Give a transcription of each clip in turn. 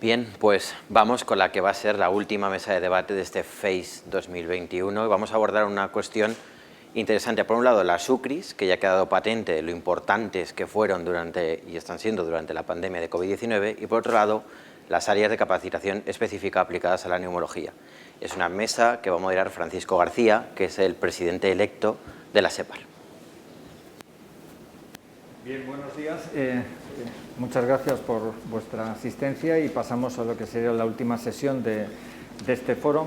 Bien, pues vamos con la que va a ser la última mesa de debate de este FACE 2021 y vamos a abordar una cuestión interesante. Por un lado, las UCRIs, que ya ha quedado patente lo importantes que fueron y están siendo durante la pandemia de COVID-19, y por otro lado, las áreas de capacitación específica aplicadas a la neumología. Es una mesa que va a moderar Francisco García, que es el presidente electo de la SEPAR. Bien, buenos días. Muchas gracias por vuestra asistencia y pasamos a lo que sería la última sesión de este foro,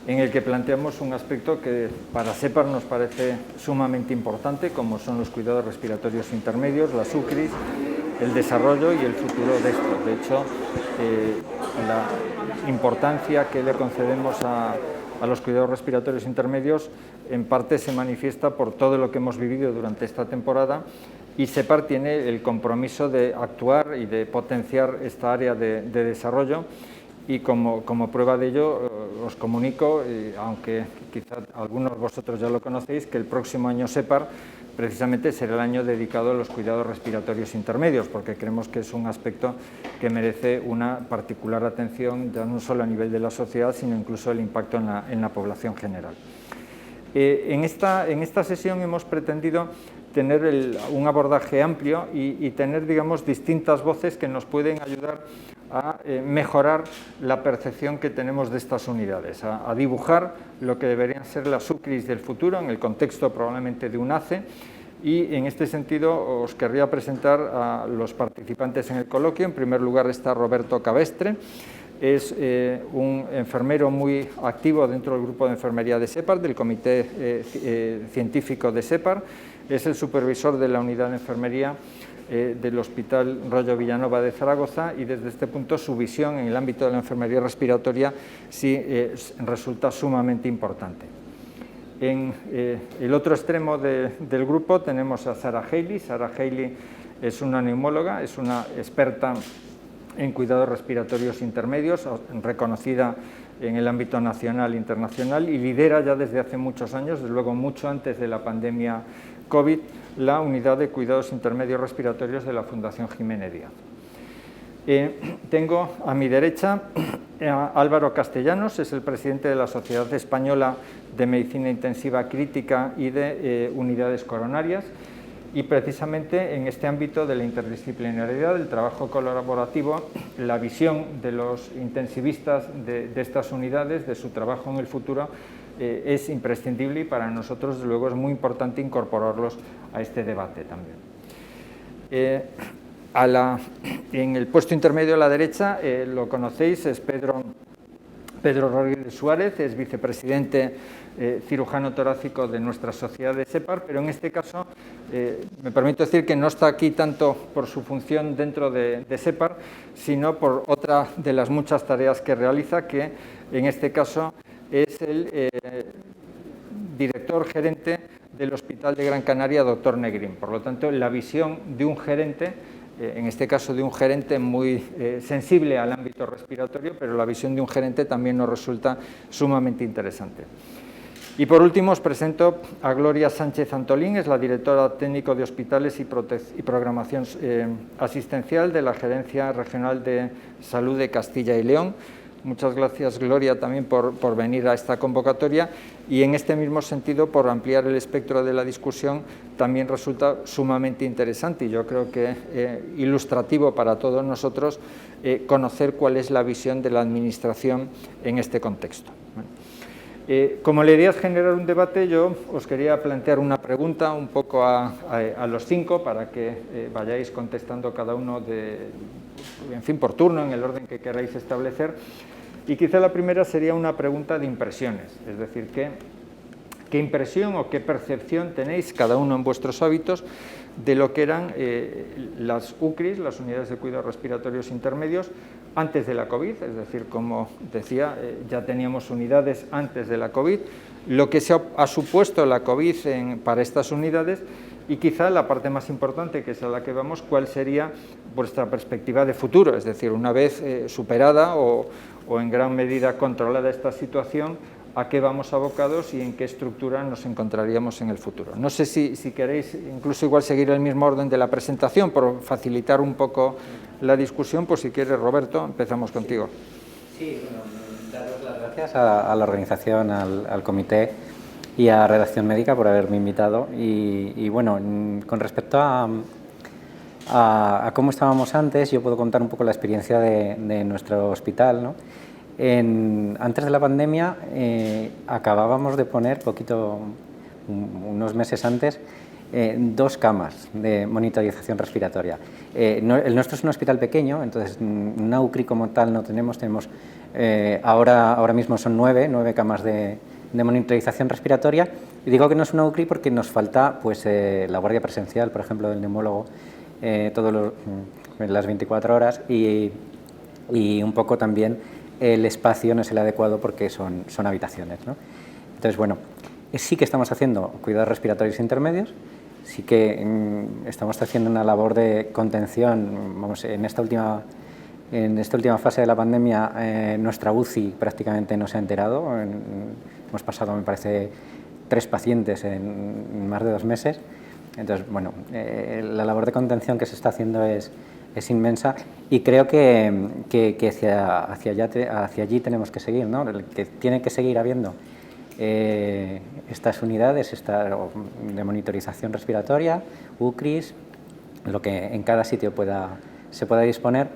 en el que planteamos un aspecto que para SEPAR nos parece sumamente importante, como son los cuidados respiratorios intermedios, las UCRIs, el desarrollo y el futuro de esto. De hecho, la importancia que le concedemos a los cuidados respiratorios intermedios en parte se manifiesta por todo lo que hemos vivido durante esta temporada, y SEPAR tiene el compromiso de actuar y de potenciar esta área de desarrollo, y como prueba de ello os comunico, aunque quizá algunos de vosotros ya lo conocéis, que el próximo año SEPAR precisamente será el año dedicado a los cuidados respiratorios intermedios, porque creemos que es un aspecto que merece una particular atención, ya no solo a nivel de la sociedad, sino incluso el impacto en la población general. En esta sesión hemos pretendido tener un abordaje amplio y tener, digamos, distintas voces que nos pueden ayudar a mejorar la percepción que tenemos de estas unidades, a dibujar lo que deberían ser las UCRIs del futuro en el contexto probablemente de un ACE, y en este sentido os querría presentar a los participantes en el coloquio. En primer lugar está Roberto Cabestre. Es un enfermero muy activo dentro del grupo de enfermería de SEPAR, del comité científico de SEPAR. Es el supervisor de la unidad de enfermería del Hospital Rollo Villanova de Zaragoza, y desde este punto su visión en el ámbito de la enfermería respiratoria sí resulta sumamente importante. En el otro extremo del grupo tenemos a Sarah Haley. Sarah Haley es una neumóloga, es una experta en cuidados respiratorios intermedios, reconocida en el ámbito nacional e internacional, y lidera ya desde hace muchos años, desde luego mucho antes de la pandemia COVID, la unidad de cuidados intermedios respiratorios de la Fundación Jiménez Díaz. Tengo a mi derecha a Álvaro Castellanos, es el presidente de la Sociedad Española de Medicina Intensiva Crítica y de Unidades Coronarias, y precisamente en este ámbito de la interdisciplinariedad, del trabajo colaborativo, la visión de los intensivistas de estas unidades, de su trabajo en el futuro, es imprescindible, y para nosotros, desde luego, es muy importante incorporarlos a este debate también. En el puesto intermedio a la derecha, lo conocéis, es Pedro Rodríguez Suárez, es vicepresidente cirujano torácico de nuestra sociedad de SEPAR, pero en este caso me permito decir que no está aquí tanto por su función dentro de SEPAR, sino por otra de las muchas tareas que realiza, que en este caso es el director gerente del Hospital de Gran Canaria, Dr. Negrín. Por lo tanto, la visión de un gerente, en este caso de un gerente muy sensible al ámbito respiratorio, pero la visión de un gerente también nos resulta sumamente interesante. Y por último os presento a Gloria Sánchez Antolín, es la directora técnico de Hospitales y Programación Asistencial de la Gerencia Regional de Salud de Castilla y León. Muchas gracias, Gloria, también por venir a esta convocatoria, y en este mismo sentido, por ampliar el espectro de la discusión, también resulta sumamente interesante, y yo creo que ilustrativo para todos nosotros, conocer cuál es la visión de la Administración en este contexto. Como la idea es generar un debate, yo os quería plantear una pregunta un poco a los cinco, para que vayáis contestando cada uno por turno, en el orden que queráis establecer. Y quizá la primera sería una pregunta de impresiones, es decir, ¿qué impresión o qué percepción tenéis cada uno en vuestros hábitos de lo que eran las UCRIs, las unidades de cuidados respiratorios intermedios, antes de la COVID? Es decir, como decía, ya teníamos unidades antes de la COVID, lo que ha supuesto la COVID para estas unidades, y quizá la parte más importante, que es a la que vamos, cuál sería vuestra perspectiva de futuro, es decir, una vez superada o en gran medida controlada esta situación, a qué vamos abocados y en qué estructura nos encontraríamos en el futuro. No sé si queréis incluso igual seguir el mismo orden de la presentación por facilitar un poco la discusión, pues si quieres, Roberto, empezamos contigo. Sí, bueno, daros las gracias a la organización, al comité y a Redacción Médica por haberme invitado. Y bueno, con respecto a cómo estábamos antes, yo puedo contar un poco la experiencia de nuestro hospital, ¿no? Antes de la pandemia acabábamos de poner, unos meses antes, 2 camas de monitorización respiratoria. El nuestro es un hospital pequeño, entonces una UCRI como tal no tenemos. Ahora mismo son 9 camas de monitorización respiratoria. Y digo que no es una UCRI porque nos falta pues, la guardia presencial, por ejemplo, del neumólogo, las 24 horas y un poco también el espacio no es el adecuado porque son habitaciones, ¿no? Entonces, bueno, sí que estamos haciendo cuidados respiratorios intermedios, sí que estamos haciendo una labor de contención. Vamos, en esta última fase de la pandemia nuestra UCI prácticamente no se ha enterado. Hemos pasado, me parece, 3 pacientes en más de 2 meses. Entonces, bueno, la labor de contención que se está haciendo es inmensa y creo que hacia allí tenemos que seguir, ¿no? Que tiene que seguir habiendo estas unidades de monitorización respiratoria, UCRIs, lo que en cada sitio se pueda disponer.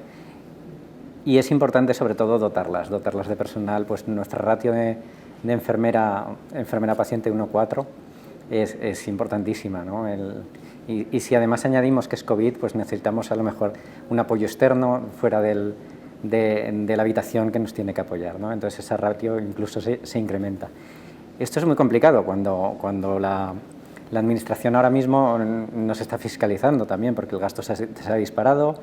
Y es importante sobre todo dotarlas de personal. Pues nuestra ratio de enfermera paciente 1:4 es importantísima, ¿no? Y si además añadimos que es COVID, pues necesitamos a lo mejor un apoyo externo fuera de la habitación que nos tiene que apoyar, ¿no? Entonces esa ratio incluso se incrementa. Esto es muy complicado cuando la administración ahora mismo nos está fiscalizando también, porque el gasto se ha disparado,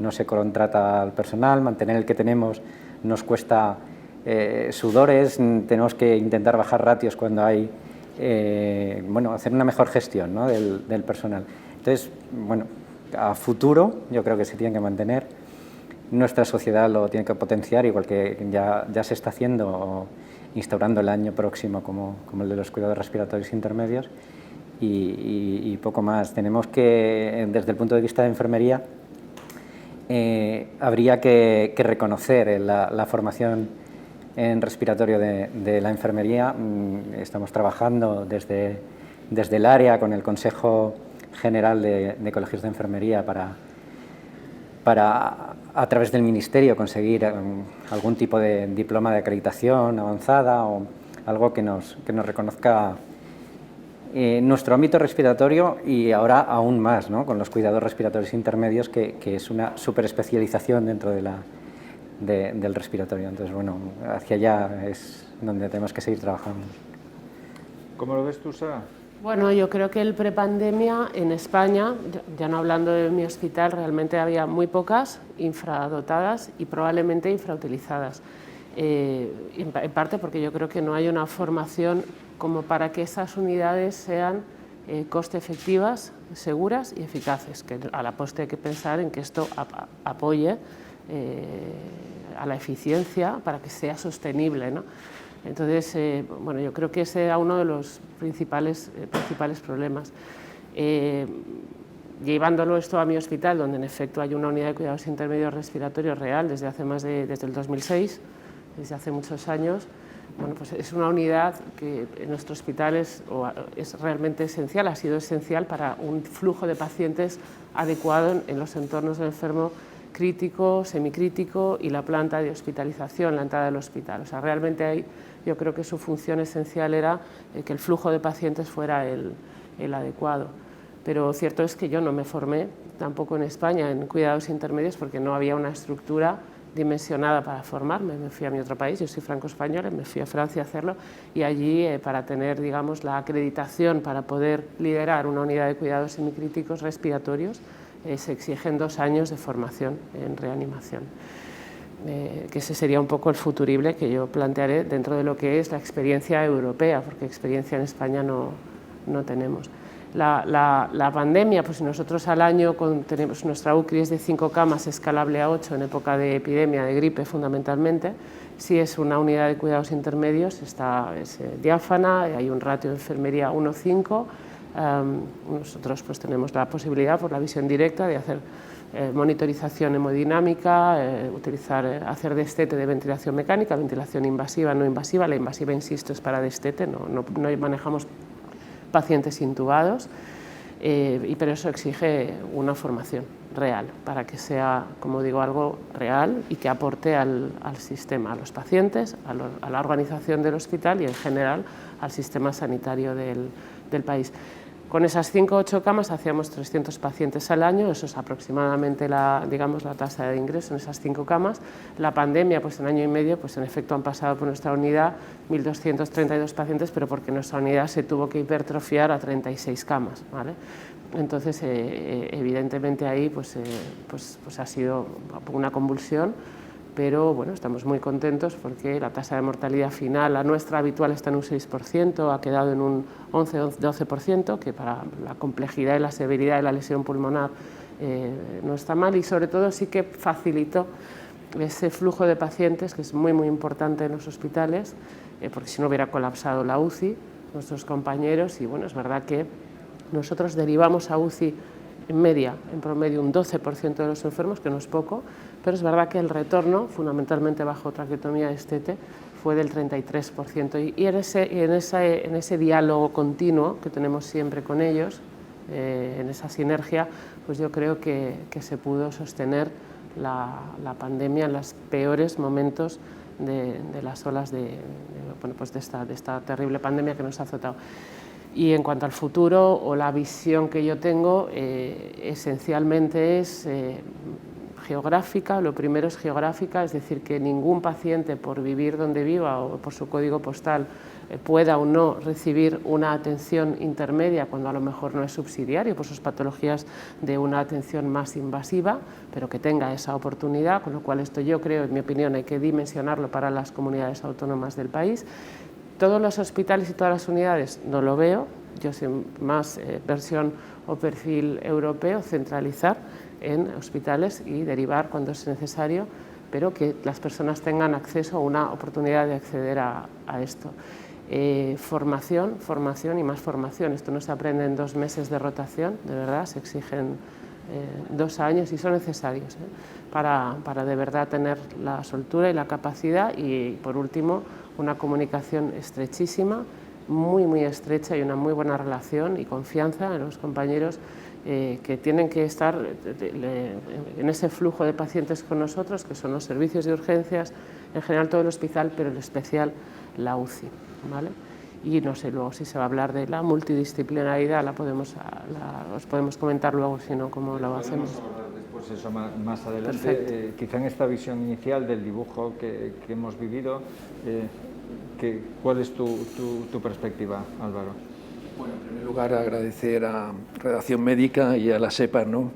no se contrata al personal, mantener el que tenemos nos cuesta sudores, tenemos que intentar bajar ratios cuando hay, hacer una mejor gestión, ¿no? del personal. Entonces, bueno, a futuro yo creo que se tiene que mantener, nuestra sociedad lo tiene que potenciar, igual que ya se está haciendo, instaurando el año próximo como el de los cuidados respiratorios intermedios y poco más. Tenemos que, desde el punto de vista de enfermería, habría que reconocer la formación en respiratorio de la enfermería. Estamos trabajando desde el área con el Consejo General de Colegios de Enfermería para a través del Ministerio conseguir algún tipo de diploma de acreditación avanzada o algo que nos reconozca nuestro ámbito respiratorio y ahora aún más, ¿no? Con los cuidados respiratorios intermedios, que es una superespecialización dentro del respiratorio. Entonces, bueno, hacia allá es donde tenemos que seguir trabajando. ¿Cómo lo ves tú, Sara? Bueno, yo creo que el prepandemia en España, ya no hablando de mi hospital, realmente había muy pocas infradotadas y probablemente infrautilizadas. En parte porque yo creo que no hay una formación como para que esas unidades sean coste efectivas, seguras y eficaces, que a la postre hay que pensar en que esto apoye a la eficiencia para que sea sostenible, ¿no? Entonces, bueno, yo creo que ese era uno de los principales problemas. Llevándolo esto a mi hospital, donde en efecto hay una unidad de cuidados intermedios respiratorios real desde el 2006, desde hace muchos años, bueno, pues es una unidad que en nuestro hospital es realmente esencial, ha sido esencial para un flujo de pacientes adecuado en los entornos del enfermo crítico, semicrítico y la planta de hospitalización, la entrada del hospital. O sea, realmente ahí yo creo que su función esencial era que el flujo de pacientes fuera el adecuado. Pero cierto es que yo no me formé tampoco en España en cuidados intermedios porque no había una estructura dimensionada para formarme. Me fui a mi otro país, yo soy franco-española, me fui a Francia a hacerlo y allí para tener, digamos, la acreditación para poder liderar una unidad de cuidados semicríticos respiratorios se exigen 2 años de formación en reanimación. Que ese sería un poco el futurible que yo plantearé dentro de lo que es la experiencia europea, porque experiencia en España no tenemos. La pandemia, pues nosotros al año tenemos nuestra UCRI es de 5 camas, escalable a 8 en época de epidemia de gripe fundamentalmente, Sí es una unidad de cuidados intermedios, es diáfana, hay un ratio de enfermería 1:5. Nosotros pues tenemos la posibilidad, por la visión directa, de hacer monitorización hemodinámica, hacer destete de ventilación mecánica, ventilación invasiva, no invasiva. La invasiva, insisto, es para destete, no manejamos pacientes intubados, pero eso exige una formación real, para que sea, como digo, algo real y que aporte al sistema, a los pacientes, a la organización del hospital y en general al sistema sanitario del país. Con esas 5 o 8 camas hacíamos 300 pacientes al año, eso es aproximadamente la tasa de ingreso en esas 5 camas. La pandemia, pues en año y medio, pues en efecto han pasado por nuestra unidad 1.232 pacientes, pero porque nuestra unidad se tuvo que hipertrofiar a 36 camas, ¿vale? Entonces, evidentemente ahí pues ha sido una convulsión, pero bueno, estamos muy contentos porque la tasa de mortalidad final, la nuestra habitual, está en un 6%, ha quedado en un 11-12%, que para la complejidad y la severidad de la lesión pulmonar no está mal, y sobre todo sí que facilitó ese flujo de pacientes, que es muy importante en los hospitales, porque si no hubiera colapsado la UCI, nuestros compañeros, y bueno, es verdad que nosotros derivamos a UCI en media, en promedio, un 12% de los enfermos, que no es poco, pero es verdad que el retorno, fundamentalmente bajo traqueotomía destete, fue del 33%. Y en ese diálogo continuo que tenemos siempre con ellos, en esa sinergia, pues yo creo que se pudo sostener la pandemia en los peores momentos de las olas de esta terrible pandemia que nos ha azotado. Y en cuanto al futuro, o la visión que yo tengo, esencialmente es geográfica. Lo primero es geográfica, es decir, que ningún paciente, por vivir donde viva o por su código postal, pueda o no recibir una atención intermedia, cuando a lo mejor no es subsidiario por sus patologías de una atención más invasiva, pero que tenga esa oportunidad, con lo cual esto, yo creo, en mi opinión, hay que dimensionarlo para las comunidades autónomas del país. Todos los hospitales y todas las unidades no lo veo, yo soy más versión o perfil europeo, centralizar en hospitales y derivar cuando es necesario, pero que las personas tengan acceso a una oportunidad de acceder a esto. Formación y más formación. Esto no se aprende en 2 meses de rotación, de verdad, se exigen 2 años y son necesarios para de verdad tener la soltura y la capacidad. Y por último, una comunicación estrechísima, muy estrecha, y una muy buena relación y confianza en los compañeros que tienen que estar en ese flujo de pacientes con nosotros, que son los servicios de urgencias, en general todo el hospital, pero en especial la UCI, ¿vale? Y no sé luego si se va a hablar de la multidisciplinaridad, os podemos comentar luego, si no, cómo lo hacemos. Después eso más adelante. Quizá en esta visión inicial del dibujo que hemos vivido, ¿cuál es tu perspectiva, Álvaro? Bueno, en primer lugar, agradecer a Redacción Médica y a la SEPAR, ¿no?,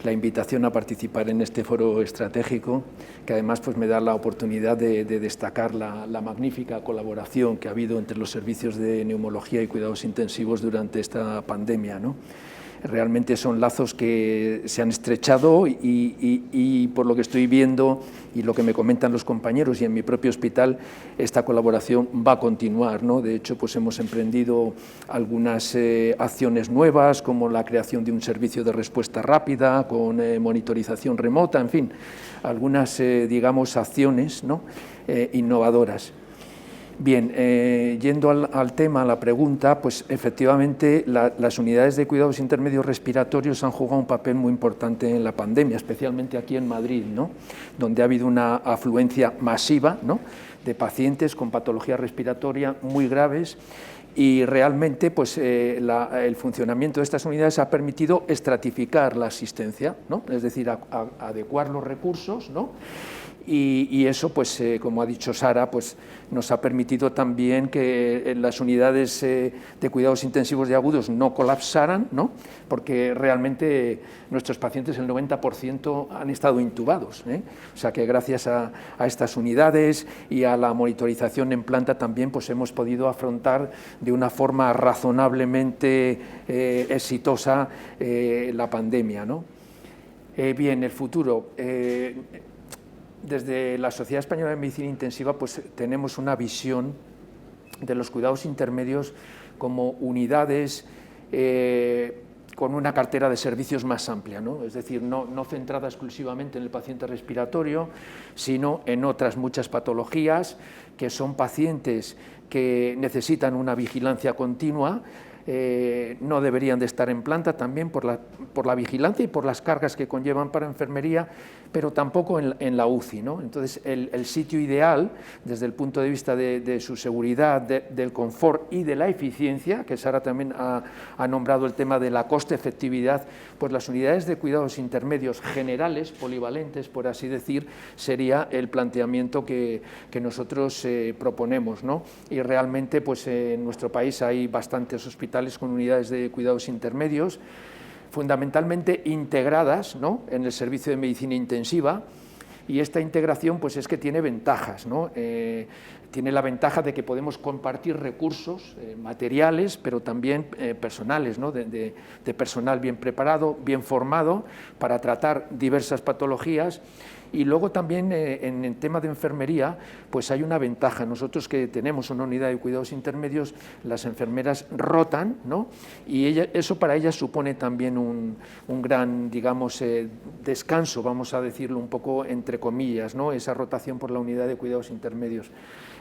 la invitación a participar en este foro estratégico, que además pues, me da la oportunidad de destacar la magnífica colaboración que ha habido entre los servicios de neumología y cuidados intensivos durante esta pandemia, ¿no? Realmente son lazos que se han estrechado y por lo que estoy viendo y lo que me comentan los compañeros y en mi propio hospital, esta colaboración va a continuar, ¿no? De hecho, pues hemos emprendido algunas acciones nuevas, como la creación de un servicio de respuesta rápida con monitorización remota, en fin, algunas, digamos, acciones, ¿no?, innovadoras. Bien, yendo al tema, a la pregunta, pues efectivamente las unidades de cuidados intermedios respiratorios han jugado un papel muy importante en la pandemia, especialmente aquí en Madrid, ¿no?, donde ha habido una afluencia masiva, ¿no?, de pacientes con patología respiratoria muy graves, y realmente pues, el funcionamiento de estas unidades ha permitido estratificar la asistencia, ¿no?, es decir, adecuar los recursos, ¿no?, y eso, pues, como ha dicho Sara, pues, nos ha permitido también que las unidades de cuidados intensivos de agudos no colapsaran, ¿no?, porque realmente nuestros pacientes, el 90%, han estado intubados, O sea que gracias a estas unidades y a la monitorización en planta también pues, hemos podido afrontar de una forma razonablemente exitosa la pandemia, ¿no? Bien, el futuro. desde la Sociedad Española de Medicina Intensiva pues tenemos una visión de los cuidados intermedios como unidades con una cartera de servicios más amplia, ¿no? Es decir, no centrada exclusivamente en el paciente respiratorio, sino en otras muchas patologías que son pacientes que necesitan una vigilancia continua. No deberían de estar en planta también por la vigilancia y por las cargas que conllevan para enfermería, pero tampoco en la UCI, ¿no? Entonces, el sitio ideal, desde el punto de vista de su seguridad, del confort y de la eficiencia, que Sara también ha nombrado el tema de la coste-efectividad, pues las unidades de cuidados intermedios generales, polivalentes, por así decir, sería el planteamiento que nosotros proponemos, ¿no? Y realmente, pues en nuestro país hay bastantes hospitales con unidades de cuidados intermedios, fundamentalmente integradas, ¿no?, en el servicio de medicina intensiva, y esta integración pues es que tiene ventajas, ¿no? Tiene la ventaja de que podemos compartir recursos materiales, pero también personales, ¿no?, de personal bien preparado, bien formado para tratar diversas patologías. Y luego también en el tema de enfermería pues hay una ventaja. Nosotros que tenemos una unidad de cuidados intermedios, las enfermeras rotan, ¿no?, y eso para ellas supone también un gran, digamos, descanso, vamos a decirlo un poco entre comillas, ¿no?, esa rotación por la unidad de cuidados intermedios.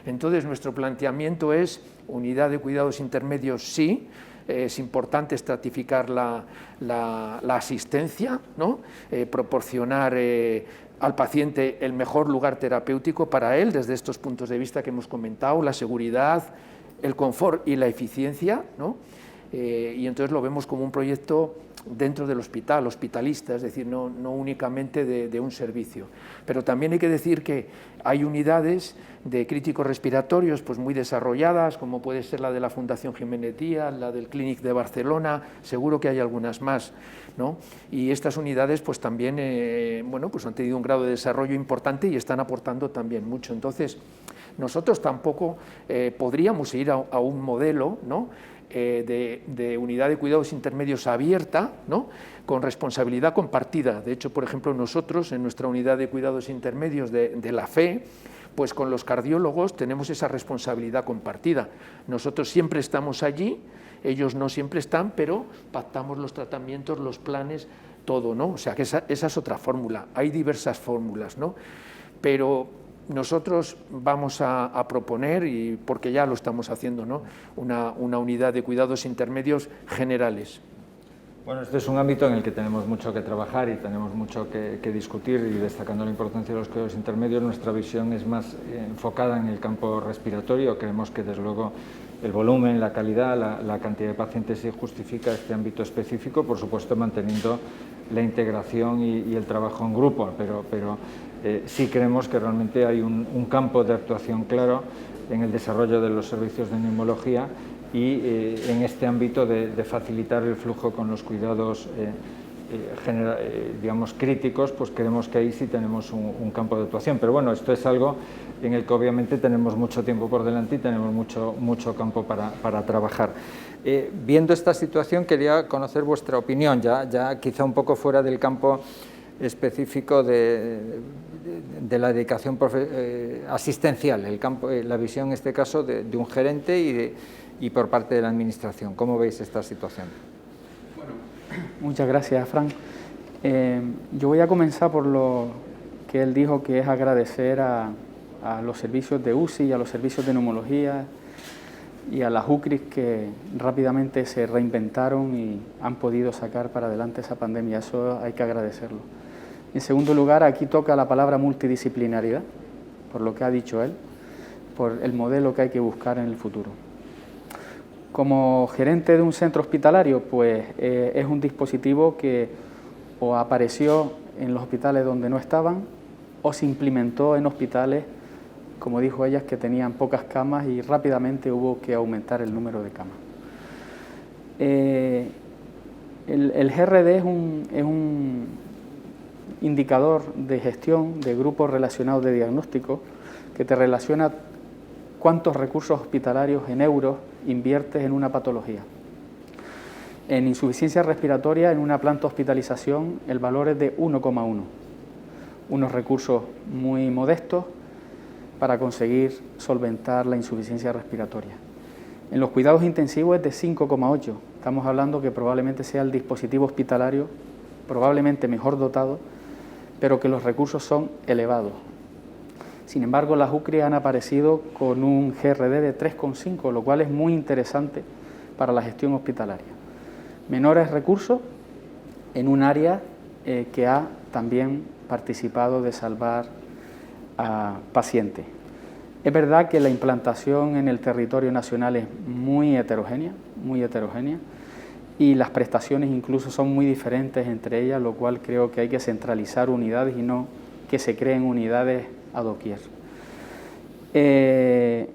Entonces nuestro planteamiento es unidad de cuidados intermedios, sí. Es importante estratificar la asistencia, ¿no?, proporcionar al paciente el mejor lugar terapéutico para él, desde estos puntos de vista que hemos comentado, la seguridad, el confort y la eficiencia, ¿no? Y entonces lo vemos como un proyecto dentro del hospital, hospitalista, es decir, no únicamente de un servicio. Pero también hay que decir que hay unidades de críticos respiratorios pues muy desarrolladas, como puede ser la de la Fundación Jiménez Díaz, la del Clínic de Barcelona, seguro que hay algunas más, ¿no? Y estas unidades pues también bueno, pues han tenido un grado de desarrollo importante y están aportando también mucho. Entonces, nosotros tampoco podríamos ir a un modelo, ¿no?, de unidad de cuidados intermedios abierta, ¿no?, con responsabilidad compartida. De hecho, por ejemplo, nosotros en nuestra unidad de cuidados intermedios de la FE, pues con los cardiólogos tenemos esa responsabilidad compartida. Nosotros siempre estamos allí, ellos no siempre están, pero pactamos los tratamientos, los planes, todo, ¿no? O sea, que esa es otra fórmula. Hay diversas fórmulas, ¿no? Pero nosotros vamos a proponer, y porque ya lo estamos haciendo, ¿no?, una unidad de cuidados intermedios generales. Bueno, este es un ámbito en el que tenemos mucho que trabajar y tenemos mucho que discutir, y destacando la importancia de los cuidados intermedios, nuestra visión es más enfocada en el campo respiratorio. Creemos que desde luego el volumen, la calidad, la cantidad de pacientes sí justifica este ámbito específico, por supuesto manteniendo la integración y el trabajo en grupo, pero sí creemos que realmente hay un campo de actuación claro en el desarrollo de los servicios de neumología y en este ámbito de facilitar el flujo con los cuidados digamos críticos, pues creemos que ahí sí tenemos un campo de actuación. Pero bueno, esto es algo en el que obviamente tenemos mucho tiempo por delante y tenemos mucho campo para trabajar. Viendo esta situación, quería conocer vuestra opinión, ya quizá un poco fuera del campo específico de la dedicación asistencial, la visión en este caso de un gerente y por parte de la administración. ¿Cómo veis esta situación? Bueno, muchas gracias, Fran. Yo voy a comenzar por lo que él dijo, que es agradecer a los servicios de UCI, a los servicios de neumología y a las UCRIs que rápidamente se reinventaron y han podido sacar para adelante esa pandemia. Eso hay que agradecerlo. En segundo lugar, aquí toca la palabra multidisciplinaridad, por lo que ha dicho él, por el modelo que hay que buscar en el futuro. Como gerente de un centro hospitalario, pues es un dispositivo que o apareció en los hospitales donde no estaban o se implementó en hospitales, como dijo ella, que tenían pocas camas y rápidamente hubo que aumentar el número de camas. El GRD es un indicador de gestión de grupos relacionados de diagnóstico que te relaciona cuántos recursos hospitalarios en euros inviertes en una patología. En insuficiencia respiratoria, en una planta de hospitalización, el valor es de 1,1. unos recursos muy modestos para conseguir solventar la insuficiencia respiratoria. En los cuidados intensivos es de 5,8. Estamos hablando que probablemente sea el dispositivo hospitalario probablemente mejor dotado, pero que los recursos son elevados. Sin embargo, las UCRI han aparecido con un GRD de 3,5, lo cual es muy interesante para la gestión hospitalaria. Menores recursos en un área que ha también participado de salvar a pacientes. Es verdad que la implantación en el territorio nacional es muy heterogénea, y las prestaciones incluso son muy diferentes entre ellas, lo cual creo que hay que centralizar unidades y no que se creen unidades a doquier. Tener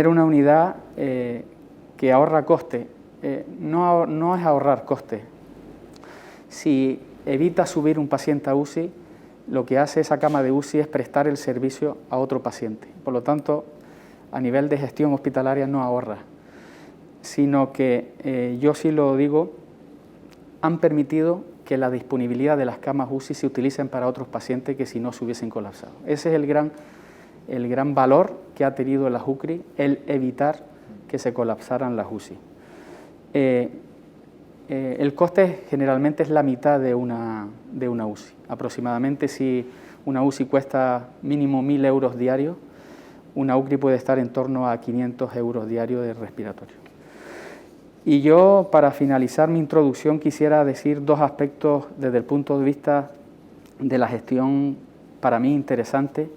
una unidad que ahorra coste, no es ahorrar coste. Si evita subir un paciente a UCI, lo que hace esa cama de UCI es prestar el servicio a otro paciente. Por lo tanto, a nivel de gestión hospitalaria no ahorra, sino que, yo sí lo digo, han permitido que la disponibilidad de las camas UCI se utilicen para otros pacientes que si no se hubiesen colapsado. Ese es el gran valor que ha tenido las UCRI, el evitar que se colapsaran las UCI. El coste generalmente es la mitad de una UCI. Aproximadamente, si una UCI cuesta mínimo 1.000 euros diarios, una UCRI puede estar en torno a 500 euros diarios de respiratorio. Y yo, para finalizar mi introducción, quisiera decir dos aspectos desde el punto de vista de la gestión para mí interesante.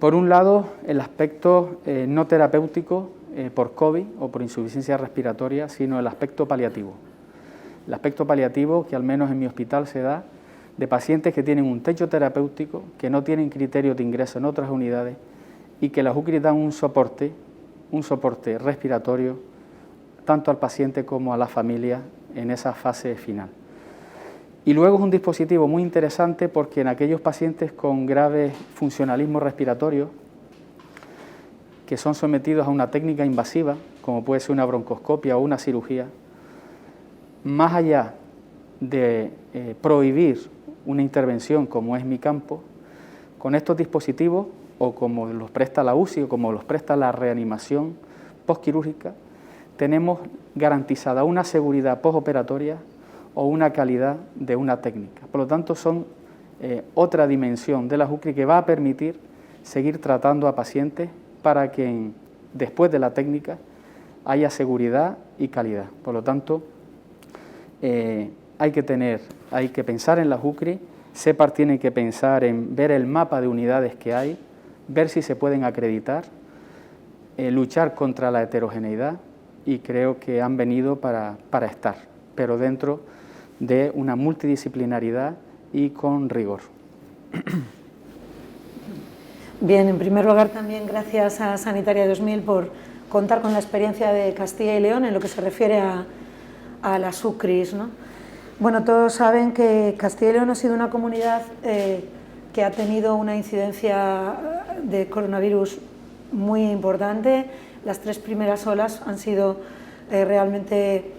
Por un lado, el aspecto no terapéutico por COVID o por insuficiencia respiratoria, sino el aspecto paliativo. El aspecto paliativo que al menos en mi hospital se da de pacientes que tienen un techo terapéutico, que no tienen criterios de ingreso en otras unidades y que las UCRI dan un soporte respiratorio tanto al paciente como a la familia en esa fase final. Y luego es un dispositivo muy interesante porque en aquellos pacientes con grave funcionalismo respiratorio que son sometidos a una técnica invasiva, como puede ser una broncoscopia o una cirugía, más allá de prohibir una intervención como es mi campo, con estos dispositivos, o como los presta la UCI o como los presta la reanimación postquirúrgica, tenemos garantizada una seguridad postoperatoria o una calidad de una técnica. Por lo tanto, son otra dimensión de la UCRI que va a permitir seguir tratando a pacientes para que después de la técnica haya seguridad y calidad. Por lo tanto, hay que pensar en la UCRI. SEPAR tiene que pensar en ver el mapa de unidades que hay, ver si se pueden acreditar, luchar contra la heterogeneidad, y creo que han venido para estar, pero dentro de una multidisciplinaridad y con rigor. Bien, en primer lugar también gracias a Sanitaria 2000 por contar con la experiencia de Castilla y León en lo que se refiere a las UCRIs, ¿no? Bueno, todos saben que Castilla y León ha sido una comunidad que ha tenido una incidencia de coronavirus muy importante. Las 3 primeras olas han sido realmente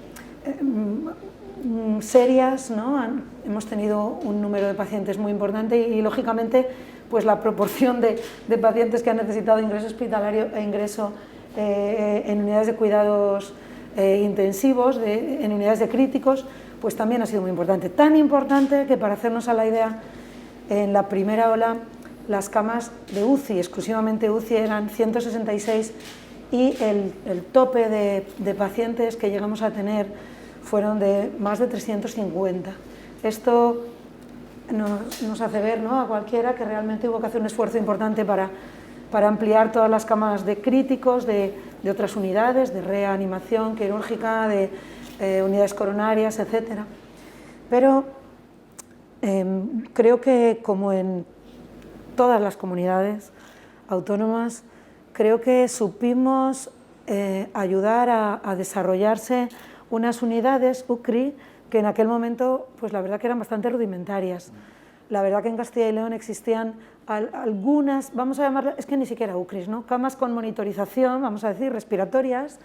serias, ¿no? Hemos tenido un número de pacientes muy importante y lógicamente pues la proporción de pacientes que han necesitado ingreso hospitalario e ingreso en unidades de cuidados intensivos, en unidades de críticos, pues también ha sido muy importante. Tan importante que, para hacernos a la idea, en la primera ola las camas de UCI, exclusivamente UCI, eran 166 y el tope de pacientes que llegamos a tener fueron de más de 350. Esto nos hace ver, ¿no?, a cualquiera que realmente hubo que hacer un esfuerzo importante para ampliar todas las camas de críticos de otras unidades, de reanimación quirúrgica, de unidades coronarias, etc. Pero creo que, como en todas las comunidades autónomas, creo que supimos ayudar a desarrollarse unas unidades UCRI que en aquel momento, pues la verdad que eran bastante rudimentarias. La verdad que en Castilla y León existían algunas, vamos a llamarlas, es que ni siquiera UCRIs, ¿no?, camas con monitorización, vamos a decir, respiratorias,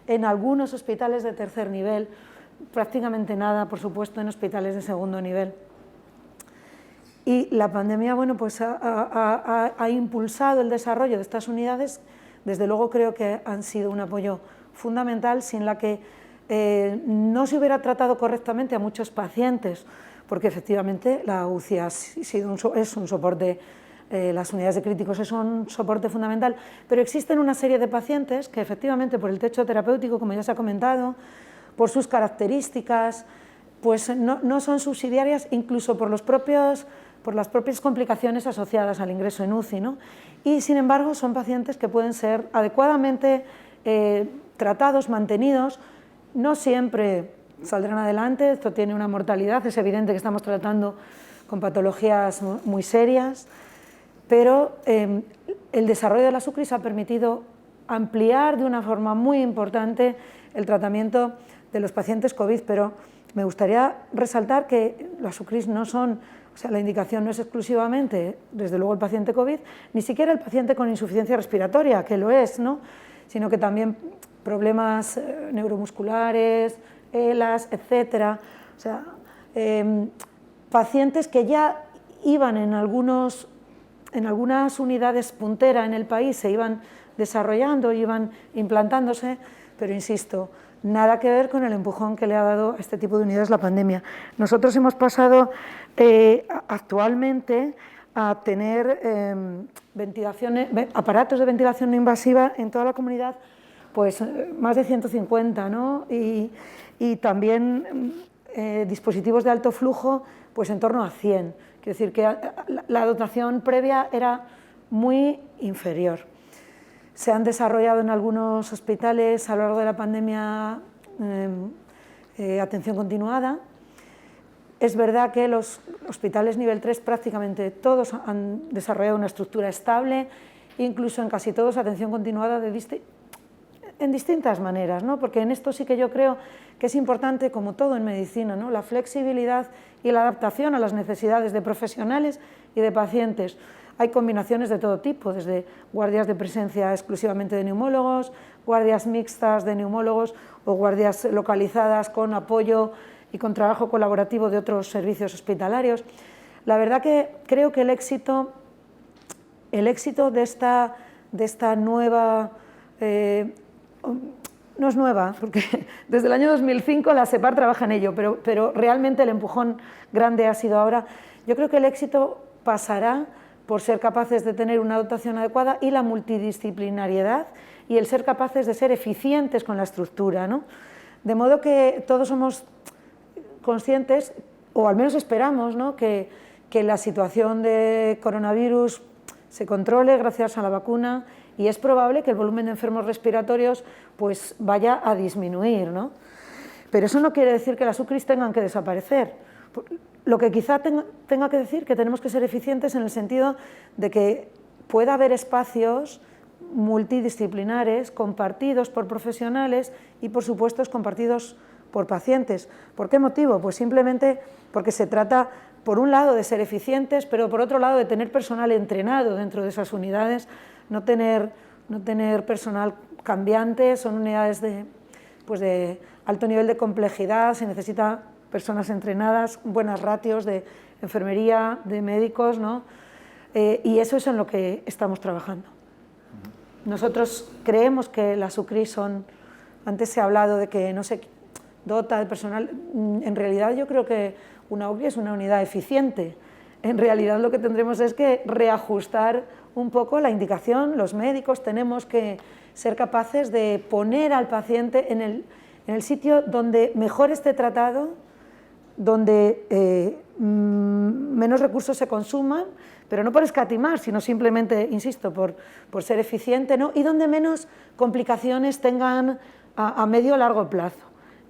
en algunos hospitales de tercer nivel, prácticamente nada, por supuesto, en hospitales de segundo nivel. Y la pandemia, bueno, pues ha impulsado el desarrollo de estas unidades. Desde luego creo que han sido un apoyo fundamental, sin la que no se hubiera tratado correctamente a muchos pacientes, porque efectivamente la UCI es un soporte, las unidades de críticos es un soporte fundamental, pero existen una serie de pacientes que efectivamente por el techo terapéutico, como ya se ha comentado, por sus características, pues no son subsidiarias, incluso por las propias complicaciones asociadas al ingreso en UCI, ¿no? Y sin embargo son pacientes que pueden ser adecuadamente tratados, mantenidos. No siempre saldrán adelante, esto tiene una mortalidad, es evidente que estamos tratando con patologías muy serias, pero el desarrollo de las UCRIs ha permitido ampliar de una forma muy importante el tratamiento de los pacientes COVID, pero me gustaría resaltar que las UCRIs no son, o sea, la indicación no es exclusivamente, desde luego, el paciente COVID, ni siquiera el paciente con insuficiencia respiratoria, que lo es, ¿no?, sino que también problemas neuromusculares, ELAs, etcétera. O sea, pacientes que ya iban en algunas unidades puntera en el país, se iban desarrollando, iban implantándose, pero insisto, nada que ver con el empujón que le ha dado a este tipo de unidades la pandemia. Nosotros hemos pasado actualmente a tener aparatos de ventilación no invasiva en toda la comunidad, pues más de 150, ¿no? Y también dispositivos de alto flujo, pues en torno a 100. Quiero decir que la dotación previa era muy inferior. Se han desarrollado en algunos hospitales a lo largo de la pandemia atención continuada. Es verdad que los hospitales nivel 3 prácticamente todos han desarrollado una estructura estable, incluso en casi todos atención continuada en distintas maneras, ¿no? Porque en esto sí que yo creo que es importante, como todo en medicina, ¿no?, la flexibilidad y la adaptación a las necesidades de profesionales y de pacientes. Hay combinaciones de todo tipo, desde guardias de presencia exclusivamente de neumólogos, guardias mixtas de neumólogos o guardias localizadas con apoyo y con trabajo colaborativo de otros servicios hospitalarios. La verdad que creo que el éxito de esta nueva, no es nueva, porque desde el año 2005 la SEPAR trabaja en ello, pero realmente el empujón grande ha sido ahora. Yo creo que el éxito pasará por ser capaces de tener una dotación adecuada y la multidisciplinariedad y el ser capaces de ser eficientes con la estructura, ¿no? De modo que todos somos conscientes, o al menos esperamos, ¿no?, que la situación de coronavirus se controle gracias a la vacuna, y es probable que el volumen de enfermos respiratorios pues vaya a disminuir, ¿no? Pero eso no quiere decir que las UCRIs tengan que desaparecer. Lo que quizá tenga que decir que tenemos que ser eficientes en el sentido de que pueda haber espacios multidisciplinares compartidos por profesionales y, por supuesto, compartidos por pacientes. ¿Por qué motivo? Pues simplemente porque se trata, por un lado, de ser eficientes, pero por otro lado, de tener personal entrenado dentro de esas unidades, no tener personal cambiante. Son unidades de alto nivel de complejidad, se necesita personas entrenadas, buenas ratios de enfermería, de médicos, ¿no? Y eso es en lo que estamos trabajando. Nosotros creemos que las UCRIs son, antes se ha hablado de que no se dota de personal, en realidad yo creo que una UCRI es una unidad eficiente. En realidad lo que tendremos es que reajustar un poco la indicación. Los médicos tenemos que ser capaces de poner al paciente en el sitio donde mejor esté tratado, donde menos recursos se consuman, pero no por escatimar, sino simplemente, insisto, por ser eficiente, ¿no?, y donde menos complicaciones tengan a medio o largo plazo.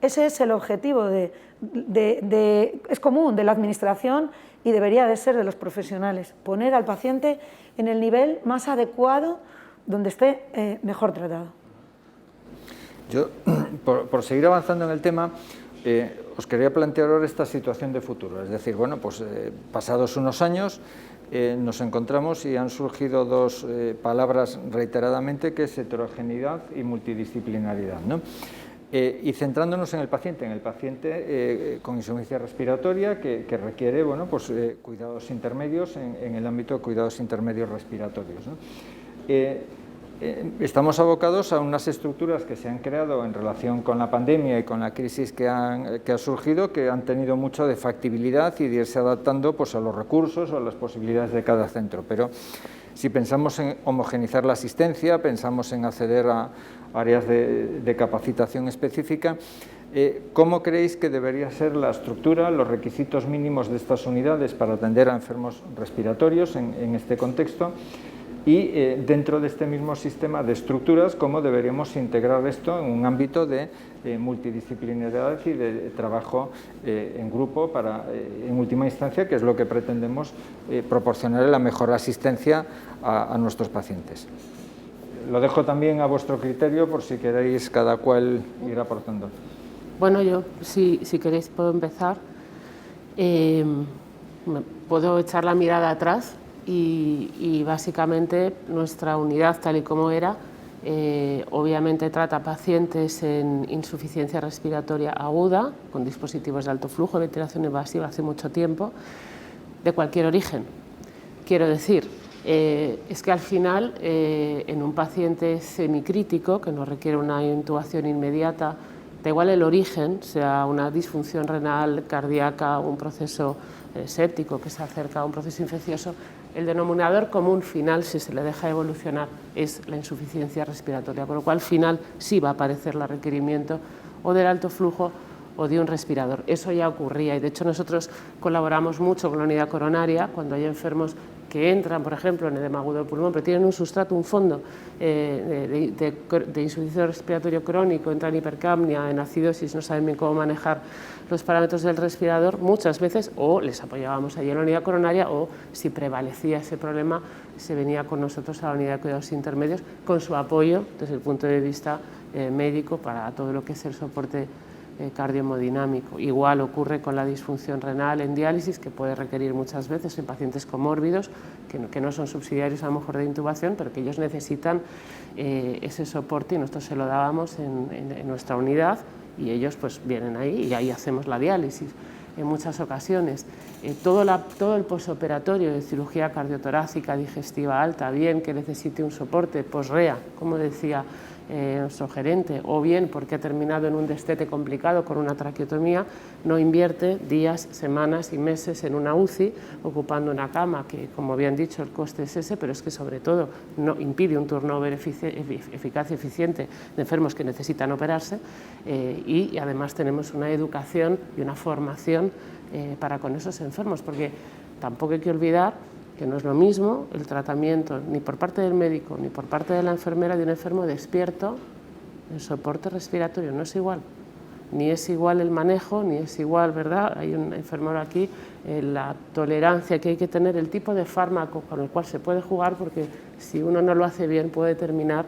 Ese es el objetivo es común de la administración y debería de ser de los profesionales, poner al paciente en el nivel más adecuado donde esté mejor tratado. Yo, por seguir avanzando en el tema, os quería plantear ahora esta situación de futuro. Es decir, bueno, pues pasados unos años nos encontramos y han surgido dos palabras reiteradamente, que es heterogeneidad y multidisciplinaridad, ¿no? Y centrándonos en el paciente con insuficiencia respiratoria que requiere cuidados intermedios en el ámbito de cuidados intermedios respiratorios, ¿no? Estamos abocados a unas estructuras que se han creado en relación con la pandemia y con la crisis que ha surgido, que han tenido mucho de factibilidad y de irse adaptando pues, a los recursos o a las posibilidades de cada centro. Pero si pensamos en homogeneizar la asistencia, pensamos en acceder a áreas de capacitación específica, ¿cómo creéis que debería ser la estructura, los requisitos mínimos de estas unidades para atender a enfermos respiratorios en este contexto? Y dentro de este mismo sistema de estructuras, ¿cómo deberíamos integrar esto en un ámbito de multidisciplinaridad y de trabajo en grupo para, en última instancia, que es lo que pretendemos, proporcionar la mejor asistencia a nuestros pacientes? Lo dejo también a vuestro criterio por si queréis cada cual ir aportando. Bueno, yo, si queréis, puedo empezar. Puedo echar la mirada atrás. Y básicamente nuestra unidad, tal y como era, obviamente trata pacientes en insuficiencia respiratoria aguda, con dispositivos de alto flujo, ventilación invasiva hace mucho tiempo, de cualquier origen. Quiero decir, es que al final, en un paciente semicrítico, que no requiere una intubación inmediata, da igual el origen, sea una disfunción renal, cardíaca, un proceso séptico que se acerca a un proceso infeccioso, el denominador común final, si se le deja evolucionar, es la insuficiencia respiratoria, por lo cual al final sí va a aparecer el requerimiento o del alto flujo o de un respirador. Eso ya ocurría y de hecho nosotros colaboramos mucho con la unidad coronaria cuando hay enfermos que entran, por ejemplo, en edema agudo del pulmón, pero tienen un sustrato, un fondo de insuficiencia respiratorio crónico, entran en hipercapnia, en acidosis, no saben bien cómo manejar los parámetros del respirador, muchas veces o les apoyábamos allí en la unidad coronaria o si prevalecía ese problema se venía con nosotros a la unidad de cuidados intermedios con su apoyo desde el punto de vista médico para todo lo que es el soporte cardiohemodinámico. Igual ocurre con la disfunción renal en diálisis, que puede requerir muchas veces en pacientes comórbidos, que no son subsidiarios a lo mejor de intubación, pero que ellos necesitan ese soporte y nosotros se lo dábamos en nuestra unidad y ellos pues vienen ahí y ahí hacemos la diálisis. En muchas ocasiones, todo el posoperatorio de cirugía cardiotorácica digestiva alta, bien que necesite un soporte posrea, como decía nuestro gerente, o bien porque ha terminado en un destete complicado con una traqueotomía, no invierte días, semanas y meses en una UCI ocupando una cama, que como habían dicho el coste es ese, pero es que sobre todo no impide un turnover eficaz y eficiente de enfermos que necesitan operarse y además tenemos una educación y una formación para con esos enfermos, porque tampoco hay que olvidar que no es lo mismo el tratamiento ni por parte del médico ni por parte de la enfermera de un enfermo despierto en soporte respiratorio, no es igual, ni es igual el manejo, ni es igual, ¿verdad? Hay un enfermero aquí, la tolerancia que hay que tener, el tipo de fármaco con el cual se puede jugar, porque si uno no lo hace bien puede terminar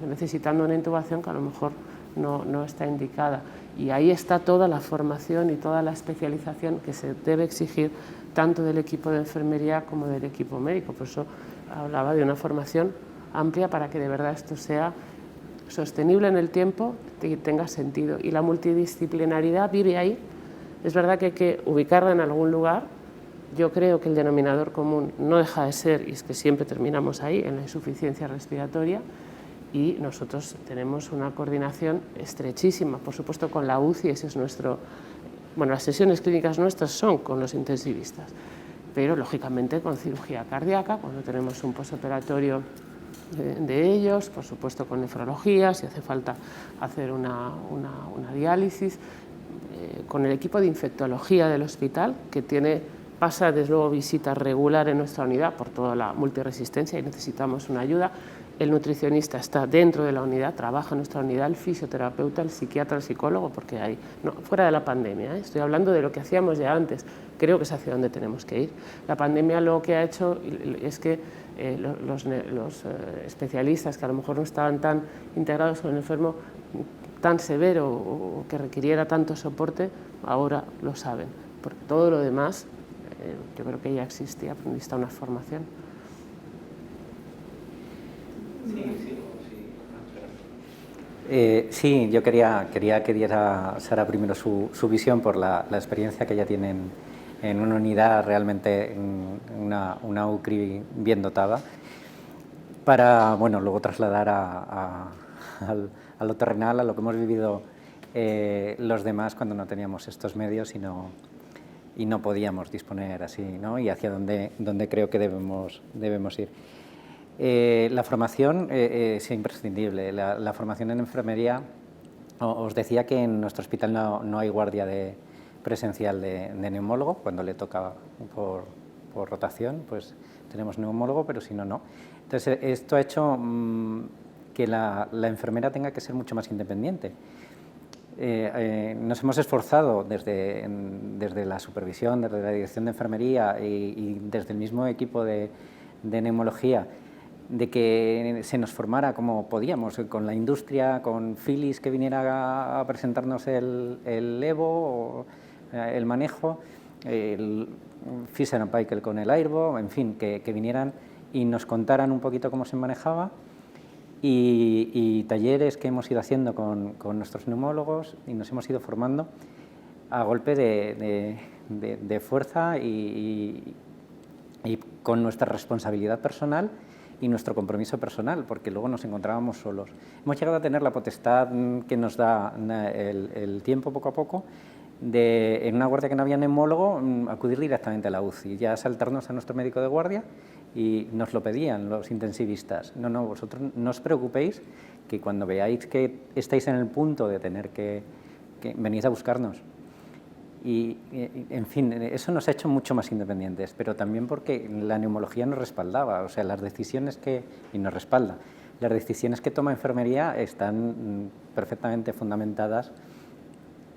necesitando una intubación que a lo mejor no está indicada. Y ahí está toda la formación y toda la especialización que se debe exigir tanto del equipo de enfermería como del equipo médico. Por eso hablaba de una formación amplia para que de verdad esto sea sostenible en el tiempo y tenga sentido. Y la multidisciplinaridad vive ahí. Es verdad que hay que ubicarla en algún lugar. Yo creo que el denominador común no deja de ser, y es que siempre terminamos ahí, en la insuficiencia respiratoria, y nosotros tenemos una coordinación estrechísima, por supuesto con la UCI, ese es nuestro... Bueno, las sesiones clínicas nuestras son con los intensivistas, pero lógicamente con cirugía cardíaca, cuando tenemos un posoperatorio de ellos, por supuesto con nefrología, si hace falta hacer una diálisis, con el equipo de infectología del hospital, que pasa desde luego visita regular en nuestra unidad por toda la multiresistencia y necesitamos una ayuda. El nutricionista está dentro de la unidad, trabaja en nuestra unidad, el fisioterapeuta, el psiquiatra, el psicólogo, porque hay, no, fuera de la pandemia, estoy hablando de lo que hacíamos ya antes, creo que es hacia donde tenemos que ir. La pandemia lo que ha hecho es que los especialistas que a lo mejor no estaban tan integrados con el enfermo tan severo o que requiriera tanto soporte, ahora lo saben, porque todo lo demás yo creo que ya existía, pero necesita una formación. Sí, yo quería que diera Sara primero su visión por la experiencia que ella tiene en una unidad realmente, una UCRI bien dotada, para bueno, luego trasladar a lo terrenal, a lo que hemos vivido los demás cuando no teníamos estos medios y no podíamos disponer así, ¿no? Y hacia dónde creo que debemos ir. La formación es imprescindible. La formación en enfermería, os decía que en nuestro hospital no hay guardia presencial de neumólogo. Cuando le toca por rotación, pues tenemos neumólogo, pero si no, no. Entonces, esto ha hecho que la enfermera tenga que ser mucho más independiente. Nos hemos esforzado desde la supervisión, desde la dirección de enfermería y desde el mismo equipo de neumología, de que se nos formara como podíamos, con la industria, con Philips que viniera a presentarnos el EVO, el manejo, el Fisher & Paykel con el AIRBO, en fin, que vinieran y nos contaran un poquito cómo se manejaba, y talleres que hemos ido haciendo con nuestros neumólogos y nos hemos ido formando a golpe de fuerza y con nuestra responsabilidad personal y nuestro compromiso personal, porque luego nos encontrábamos solos. Hemos llegado a tener la potestad que nos da el tiempo poco a poco de, en una guardia que no había neumólogo, acudir directamente a la UCI, ya saltarnos a nuestro médico de guardia, y nos lo pedían los intensivistas. No, vosotros no os preocupéis, que cuando veáis que estáis en el punto de tener que venid a buscarnos. Y, en fin, eso nos ha hecho mucho más independientes, pero también porque la neumología nos respaldaba, o sea, las decisiones y nos respalda. Las decisiones que toma enfermería están perfectamente fundamentadas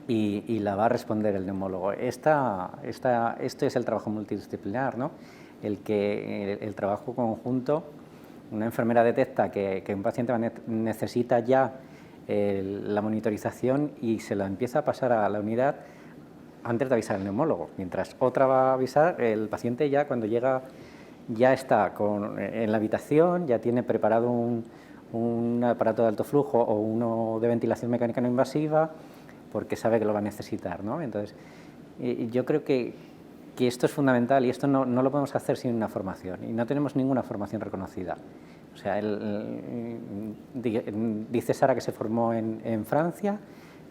y la va a responder el neumólogo. Esto es el trabajo multidisciplinar, ¿no? El trabajo conjunto. Una enfermera detecta que un paciente necesita ya la monitorización y se la empieza a pasar a la unidad antes de avisar al neumólogo, mientras otra va a avisar, el paciente ya cuando llega ya está en la habitación, ya tiene preparado un aparato de alto flujo o uno de ventilación mecánica no invasiva, porque sabe que lo va a necesitar, ¿no? Entonces, yo creo que esto es fundamental y esto no lo podemos hacer sin una formación, y no tenemos ninguna formación reconocida. O sea, dice Sara que se formó en Francia,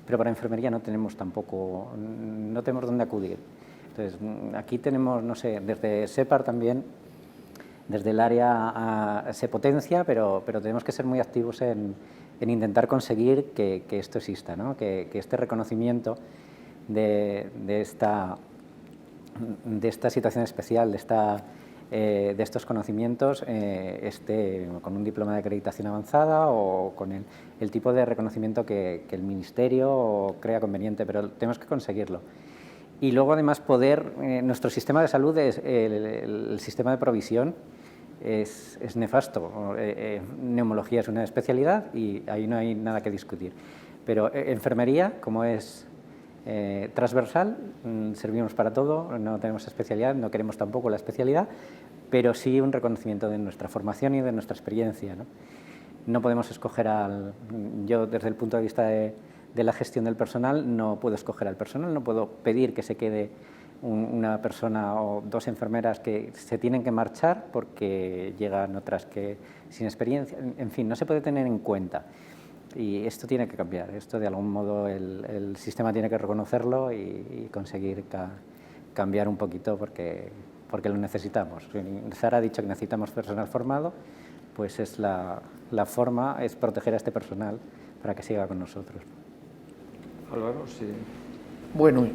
pero para enfermería no tenemos tampoco, no tenemos dónde acudir. Entonces, aquí tenemos, no sé, desde SEPAR también, desde el área se potencia, pero tenemos que ser muy activos en intentar conseguir que esto exista, ¿no? Que este reconocimiento de esta situación especial, de estos conocimientos, esté con un diploma de acreditación avanzada o con el tipo de reconocimiento que el Ministerio crea conveniente, pero tenemos que conseguirlo. Y luego, además, nuestro sistema de salud, el sistema de provisión, es nefasto. Neumología es una especialidad y ahí no hay nada que discutir. Pero enfermería, como es transversal, servimos para todo, no tenemos especialidad, no queremos tampoco la especialidad, pero sí un reconocimiento de nuestra formación y de nuestra experiencia, ¿no? No podemos escoger yo desde el punto de vista de la gestión del personal, no puedo escoger al personal, no puedo pedir que se quede una persona o dos enfermeras que se tienen que marchar porque llegan otras que sin experiencia, en fin, no se puede tener en cuenta. Y esto tiene que cambiar, esto de algún modo el sistema tiene que reconocerlo y conseguir cambiar un poquito porque lo necesitamos. Sara ha dicho que necesitamos personal formado, pues es la forma es proteger a este personal para que siga con nosotros. Álvaro, sí. Bueno,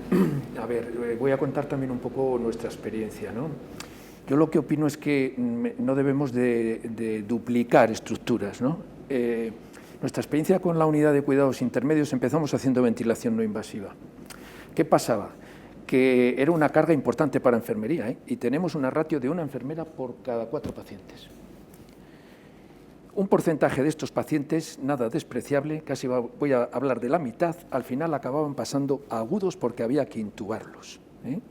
a ver, voy a contar también un poco nuestra experiencia, ¿no? Yo lo que opino es que no debemos de duplicar estructuras, ¿no? Nuestra experiencia con la unidad de cuidados intermedios, empezamos haciendo ventilación no invasiva. ¿Qué pasaba? Que era una carga importante para enfermería, ¿eh? Y tenemos una ratio de una enfermera por cada 4 pacientes. Un porcentaje de estos pacientes, nada despreciable, casi voy a hablar de la mitad, al final acababan pasando a agudos porque había que intubarlos, ¿eh?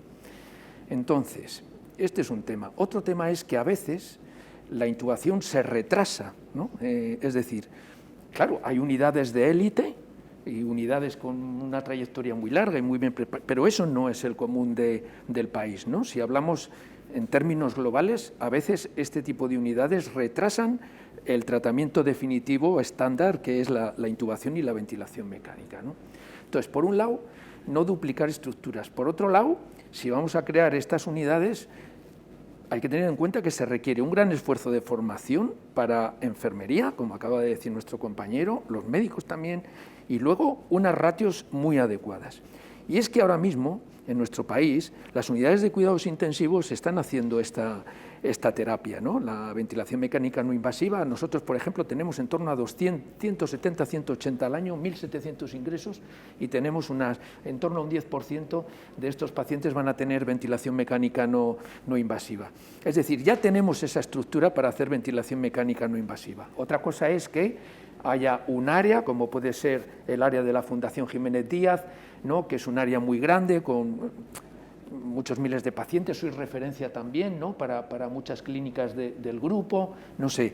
Entonces, este es un tema. Otro tema es que a veces la intubación se retrasa, ¿no? Es decir, Claro, hay unidades de élite y unidades con una trayectoria muy larga y muy bien preparadas, pero eso no es el común del país, ¿no? Si hablamos en términos globales, a veces este tipo de unidades retrasan el tratamiento definitivo estándar, que es la intubación y la ventilación mecánica, ¿no? Entonces, por un lado, no duplicar estructuras. Por otro lado, si vamos a crear estas unidades, hay que tener en cuenta que se requiere un gran esfuerzo de formación para enfermería, como acaba de decir nuestro compañero, los médicos también, y luego unas ratios muy adecuadas. Y es que ahora mismo, en nuestro país, las unidades de cuidados intensivos están haciendo esta terapia, ¿no? La ventilación mecánica no invasiva. Nosotros, por ejemplo, tenemos en torno a 170, 180 al año, 1.700 ingresos, y tenemos en torno a un 10% de estos pacientes van a tener ventilación mecánica no invasiva. Es decir, ya tenemos esa estructura para hacer ventilación mecánica no invasiva. Otra cosa es que haya un área, como puede ser el área de la Fundación Jiménez Díaz, ¿no? Que es un área muy grande, con muchos miles de pacientes, soy referencia también, ¿no? para muchas clínicas del grupo, no sé,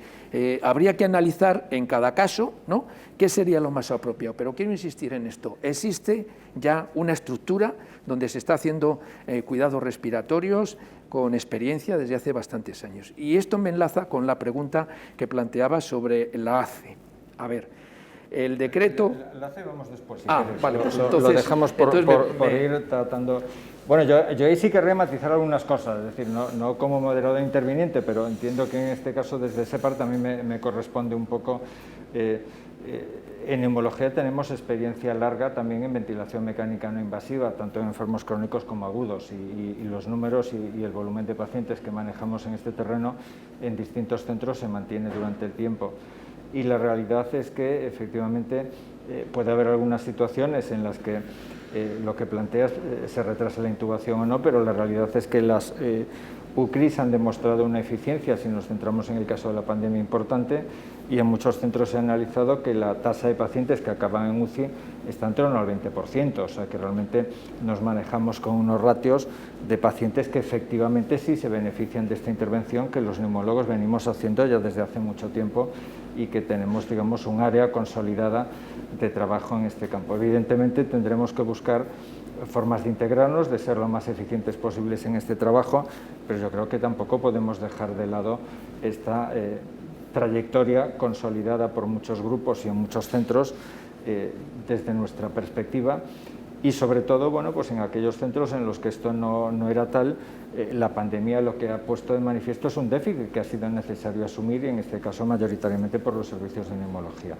habría que analizar en cada caso, ¿no? qué sería lo más apropiado, pero quiero insistir en esto, existe ya una estructura donde se está haciendo cuidados respiratorios con experiencia desde hace bastantes años, y esto me enlaza con la pregunta que planteaba sobre la ACE. A ver, el decreto... La ACE vamos después, si quieres. Vale, pues entonces, lo dejamos por ir tratando... Bueno, yo ahí sí querría matizar algunas cosas, es decir, no como moderador interviniente, pero entiendo que en este caso desde SEPAR también me corresponde un poco... en neumología tenemos experiencia larga también en ventilación mecánica no invasiva, tanto en enfermos crónicos como agudos, y los números y el volumen de pacientes que manejamos en este terreno en distintos centros se mantiene durante el tiempo. Y la realidad es que efectivamente puede haber algunas situaciones en las que lo que planteas se retrasa la intubación o no, pero la realidad es que las UCRIs han demostrado una eficiencia, si nos centramos en el caso de la pandemia, importante, y en muchos centros se ha analizado que la tasa de pacientes que acaban en UCI está en torno al 20%, o sea que realmente nos manejamos con unos ratios de pacientes que efectivamente sí se benefician de esta intervención, que los neumólogos venimos haciendo ya desde hace mucho tiempo y que tenemos, digamos, un área consolidada de trabajo en este campo. Evidentemente tendremos que buscar formas de integrarnos, de ser lo más eficientes posibles en este trabajo, pero yo creo que tampoco podemos dejar de lado esta trayectoria consolidada por muchos grupos y en muchos centros desde nuestra perspectiva, y sobre todo, bueno, pues en aquellos centros en los que esto no era tal, la pandemia lo que ha puesto de manifiesto es un déficit que ha sido necesario asumir, y en este caso mayoritariamente por los servicios de neumología.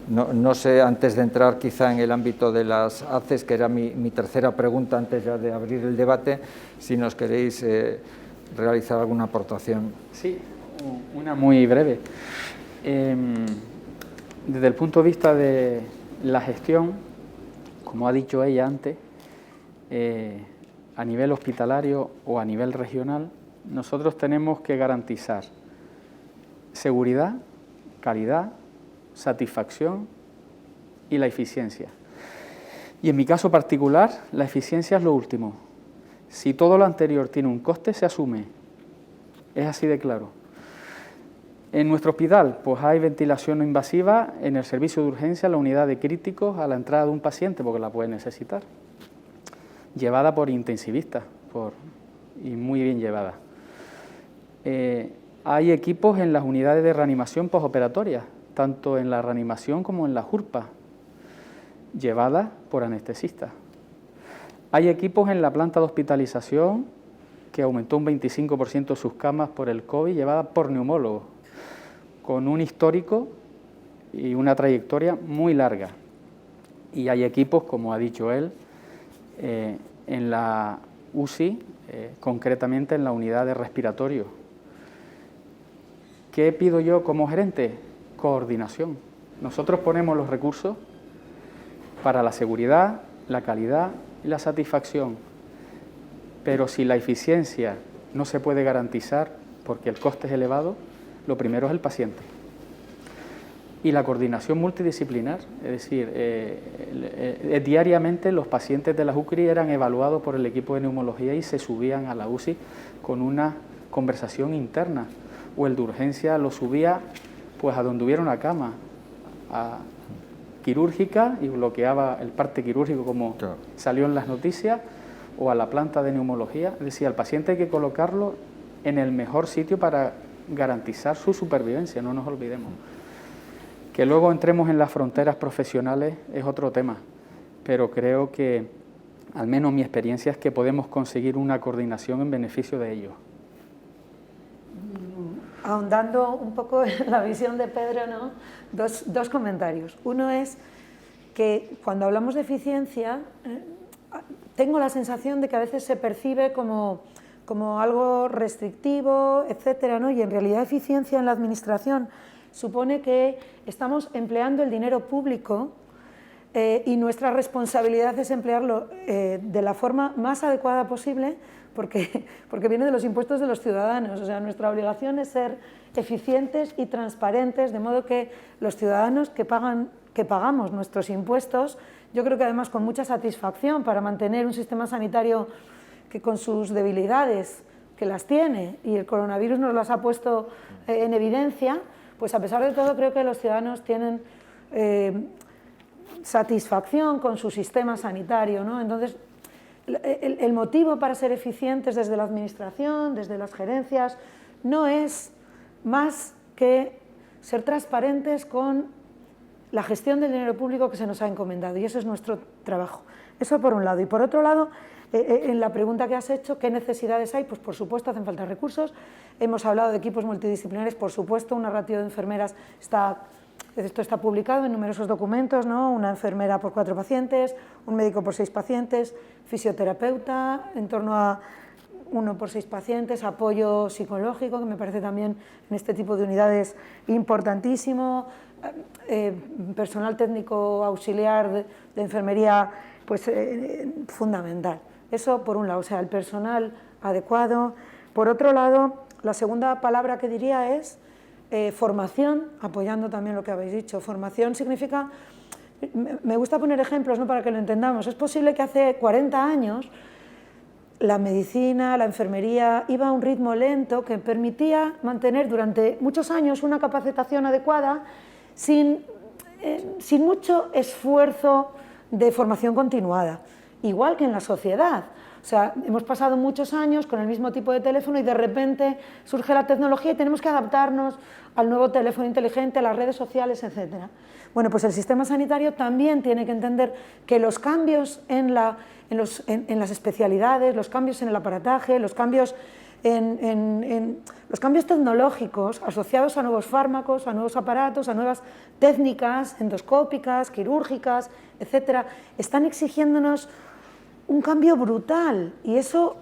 No sé, antes de entrar quizá en el ámbito de las ACES, que era mi tercera pregunta antes ya de abrir el debate, si nos queréis realizar alguna aportación. Sí, una muy breve. Desde el punto de vista de la gestión, como ha dicho ella antes, a nivel hospitalario o a nivel regional, nosotros tenemos que garantizar seguridad, calidad, satisfacción y la eficiencia. Y en mi caso particular, la eficiencia es lo último. Si todo lo anterior tiene un coste, se asume. Es así de claro. En nuestro hospital, pues hay ventilación no invasiva en el servicio de urgencia, la unidad de críticos, a la entrada de un paciente, porque la puede necesitar. Llevada por intensivistas, y muy bien llevada. Hay equipos en las unidades de reanimación postoperatoria, tanto en la reanimación como en la URPA, llevadas por anestesistas. Hay equipos en la planta de hospitalización que aumentó un 25% sus camas por el COVID, llevadas por neumólogos, con un histórico y una trayectoria muy larga. Y hay equipos, como ha dicho él, en la UCI, concretamente en la unidad de respiratorio. ¿Qué pido yo como gerente? Coordinación. Nosotros ponemos los recursos para la seguridad, la calidad y la satisfacción, pero si la eficiencia no se puede garantizar porque el coste es elevado, lo primero es el paciente. Y la coordinación multidisciplinar, es decir, diariamente los pacientes de la UCRI eran evaluados por el equipo de neumología y se subían a la UCI con una conversación interna, o el de urgencia lo subía pues a donde hubiera una cama, quirúrgica y bloqueaba el parte quirúrgico como salió en las noticias, o a la planta de neumología. Es decir, al paciente hay que colocarlo en el mejor sitio para garantizar su supervivencia, no nos olvidemos. Que luego entremos en las fronteras profesionales es otro tema, pero creo que, al menos mi experiencia, es que podemos conseguir una coordinación en beneficio de ellos. Ahondando un poco en la visión de Pedro, ¿no? Dos comentarios. Uno es que cuando hablamos de eficiencia, tengo la sensación de que a veces se percibe como algo restrictivo, etcétera, ¿no? Y en realidad eficiencia en la administración supone que estamos empleando el dinero público y nuestra responsabilidad es emplearlo de la forma más adecuada posible, porque viene de los impuestos de los ciudadanos. O sea, nuestra obligación es ser eficientes y transparentes, de modo que los ciudadanos que pagamos nuestros impuestos, yo creo que además con mucha satisfacción para mantener un sistema sanitario que con sus debilidades, que las tiene, y el coronavirus nos las ha puesto en evidencia, pues a pesar de todo creo que los ciudadanos tienen satisfacción con su sistema sanitario, ¿no? Entonces, el motivo para ser eficientes desde la administración, desde las gerencias, no es más que ser transparentes con la gestión del dinero público que se nos ha encomendado, y eso es nuestro trabajo. Eso por un lado. Y por otro lado, en la pregunta que has hecho, ¿qué necesidades hay? Pues por supuesto hacen falta recursos. Hemos hablado de equipos multidisciplinares, por supuesto, una ratio de enfermeras esto está publicado en numerosos documentos, ¿no? Una enfermera por 4 pacientes, un médico por 6 pacientes, fisioterapeuta en torno a 1 por 6 pacientes, apoyo psicológico, que me parece también en este tipo de unidades importantísimo, personal técnico auxiliar de enfermería, pues fundamental. Eso por un lado, o sea, el personal adecuado. Por otro lado, la segunda palabra que diría es formación, apoyando también lo que habéis dicho. Formación significa, me gusta poner ejemplos, ¿no?, para que lo entendamos. Es posible que hace 40 años la medicina, la enfermería iba a un ritmo lento que permitía mantener durante muchos años una capacitación adecuada sin mucho esfuerzo de formación continuada, igual que en la sociedad. O sea, hemos pasado muchos años con el mismo tipo de teléfono y de repente surge la tecnología y tenemos que adaptarnos al nuevo teléfono inteligente, a las redes sociales, etc. Bueno, pues el sistema sanitario también tiene que entender que los cambios en las especialidades, los cambios en el aparataje, los cambios los cambios tecnológicos asociados a nuevos fármacos, a nuevos aparatos, a nuevas técnicas endoscópicas, quirúrgicas, etc., están exigiéndonos un cambio brutal, y eso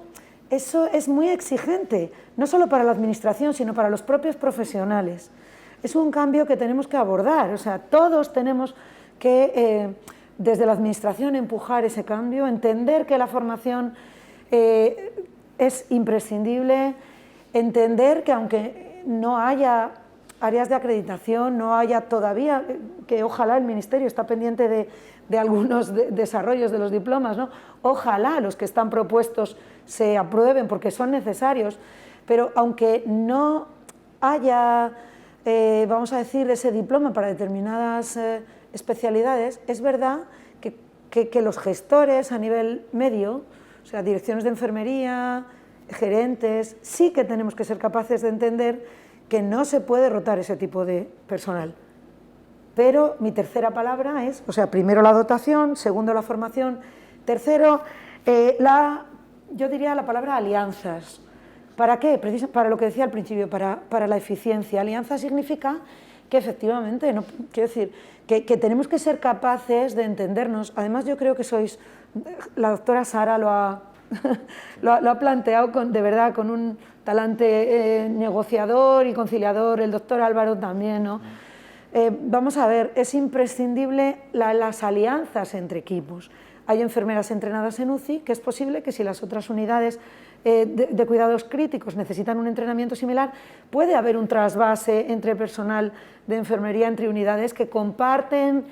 es muy exigente, no solo para la administración, sino para los propios profesionales. Es un cambio que tenemos que abordar, o sea, todos tenemos que, desde la administración, empujar ese cambio, entender que la formación es imprescindible, entender que aunque no haya áreas de acreditación, no haya todavía, que ojalá el Ministerio está pendiente de algunos desarrollos de los diplomas, ¿no? Ojalá los que están propuestos se aprueben porque son necesarios, pero aunque no haya, vamos a decir, ese diploma para determinadas especialidades, es verdad que los gestores a nivel medio, o sea, direcciones de enfermería, gerentes, sí que tenemos que ser capaces de entender que no se puede rotar ese tipo de personal. Pero mi tercera palabra es, o sea, primero la dotación, segundo la formación, tercero, yo diría la palabra alianzas. ¿Para qué? Para lo que decía al principio, para la eficiencia. Alianza significa que efectivamente, no, quiero decir, que tenemos que ser capaces de entendernos. Además, yo creo que la doctora Sara lo ha planteado de verdad con un talante negociador y conciliador, el doctor Álvaro también, ¿no? Vamos a ver, es imprescindible las alianzas entre equipos. Hay enfermeras entrenadas en UCI, que es posible que si las otras unidades de cuidados críticos necesitan un entrenamiento similar, puede haber un trasvase entre personal de enfermería, entre unidades que comparten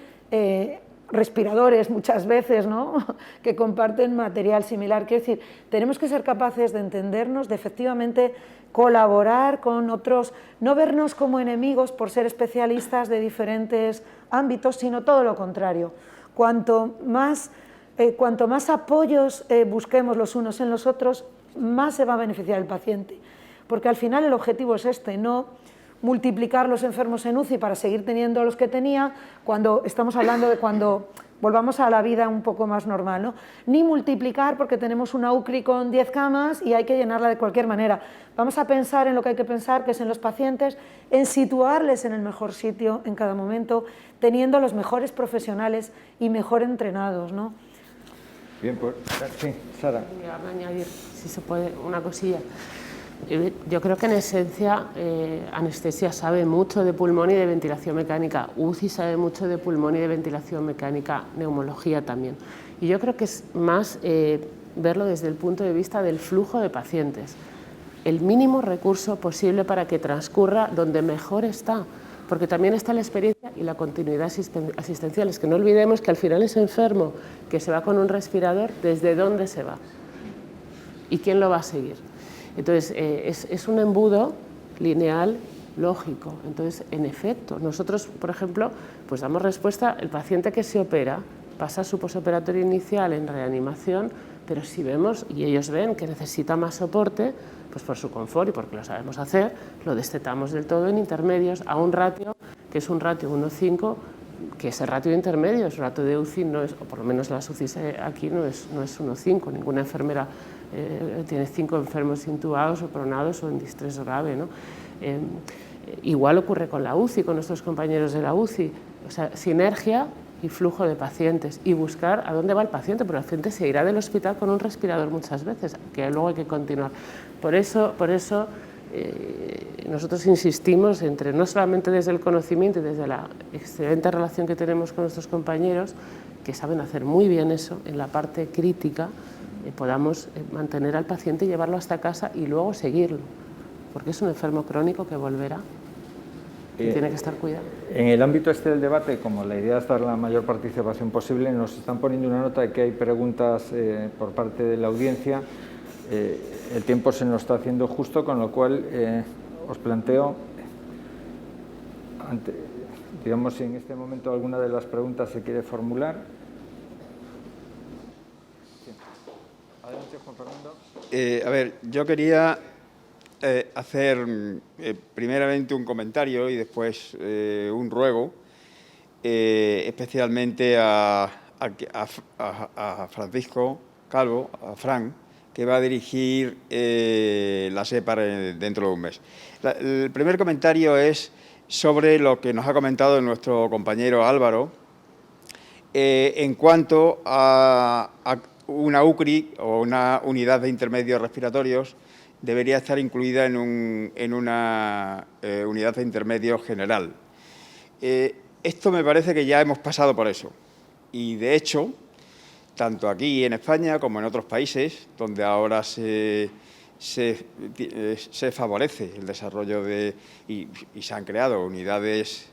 respiradores muchas veces, ¿no? Que comparten material similar. Quiero decir, tenemos que ser capaces de entendernos, de efectivamente colaborar con otros, no vernos como enemigos por ser especialistas de diferentes ámbitos, sino todo lo contrario. Cuanto más apoyos busquemos los unos en los otros, más se va a beneficiar el paciente. Porque al final el objetivo es este, no multiplicar los enfermos en UCI para seguir teniendo los que tenía, cuando estamos hablando de cuando volvamos a la vida un poco más normal, ¿no? Ni multiplicar porque tenemos una UCRI con 10 camas y hay que llenarla de cualquier manera. Vamos a pensar en lo que hay que pensar, que es en los pacientes, en situarles en el mejor sitio en cada momento, teniendo los mejores profesionales y mejor entrenados, ¿no? Bien, pues sí, Sara. Voy a añadir, si se puede, una cosilla. Yo creo que en esencia anestesia sabe mucho de pulmón y de ventilación mecánica, UCI sabe mucho de pulmón y de ventilación mecánica, neumología también. Y yo creo que es más verlo desde el punto de vista del flujo de pacientes, el mínimo recurso posible para que transcurra donde mejor está, porque también está la experiencia y la continuidad asistencial. Es que no olvidemos que al final ese enfermo que se va con un respirador, ¿desde dónde se va? ¿Y quién lo va a seguir? Entonces, es un embudo lineal, lógico. Entonces, en efecto, nosotros, por ejemplo, pues damos respuesta, el paciente que se opera pasa su posoperatorio inicial en reanimación, pero si vemos y ellos ven que necesita más soporte, pues por su confort y porque lo sabemos hacer, lo destetamos del todo en intermedios a un ratio que es un ratio 1,5, que ese ratio intermedio, el ratio de UCI no es, o por lo menos las UCI aquí no es 1,5, ninguna enfermera tiene 5 enfermos intubados o pronados o en distrés grave, ¿no? Igual ocurre con la UCI, con nuestros compañeros de la UCI, o sea, sinergia y flujo de pacientes y buscar a dónde va el paciente, porque el paciente se irá del hospital con un respirador muchas veces, que luego hay que continuar. Por eso nosotros insistimos entre, no solamente desde el conocimiento y desde la excelente relación que tenemos con nuestros compañeros, que saben hacer muy bien eso en la parte crítica, podamos mantener al paciente y llevarlo hasta casa y luego seguirlo, porque es un enfermo crónico que volverá y tiene que estar cuidado. En el ámbito este del debate, como la idea es dar la mayor participación posible, nos están poniendo una nota de que hay preguntas por parte de la audiencia. El tiempo se nos está haciendo justo, con lo cual os planteo, digamos, si en este momento alguna de las preguntas se quiere formular. Adelante, Juan Fernando. A ver, yo quería hacer primeramente un comentario y después un ruego, especialmente a Francisco Calvo, a Fran, que va a dirigir la SEPAR dentro de un mes. El primer comentario es sobre lo que nos ha comentado nuestro compañero Álvaro en cuanto a una UCRI o una unidad de intermedios respiratorios debería estar incluida en una unidad de intermedios general. Esto me parece que ya hemos pasado por eso y, de hecho, tanto aquí en España como en otros países donde ahora se favorece el desarrollo y se han creado unidades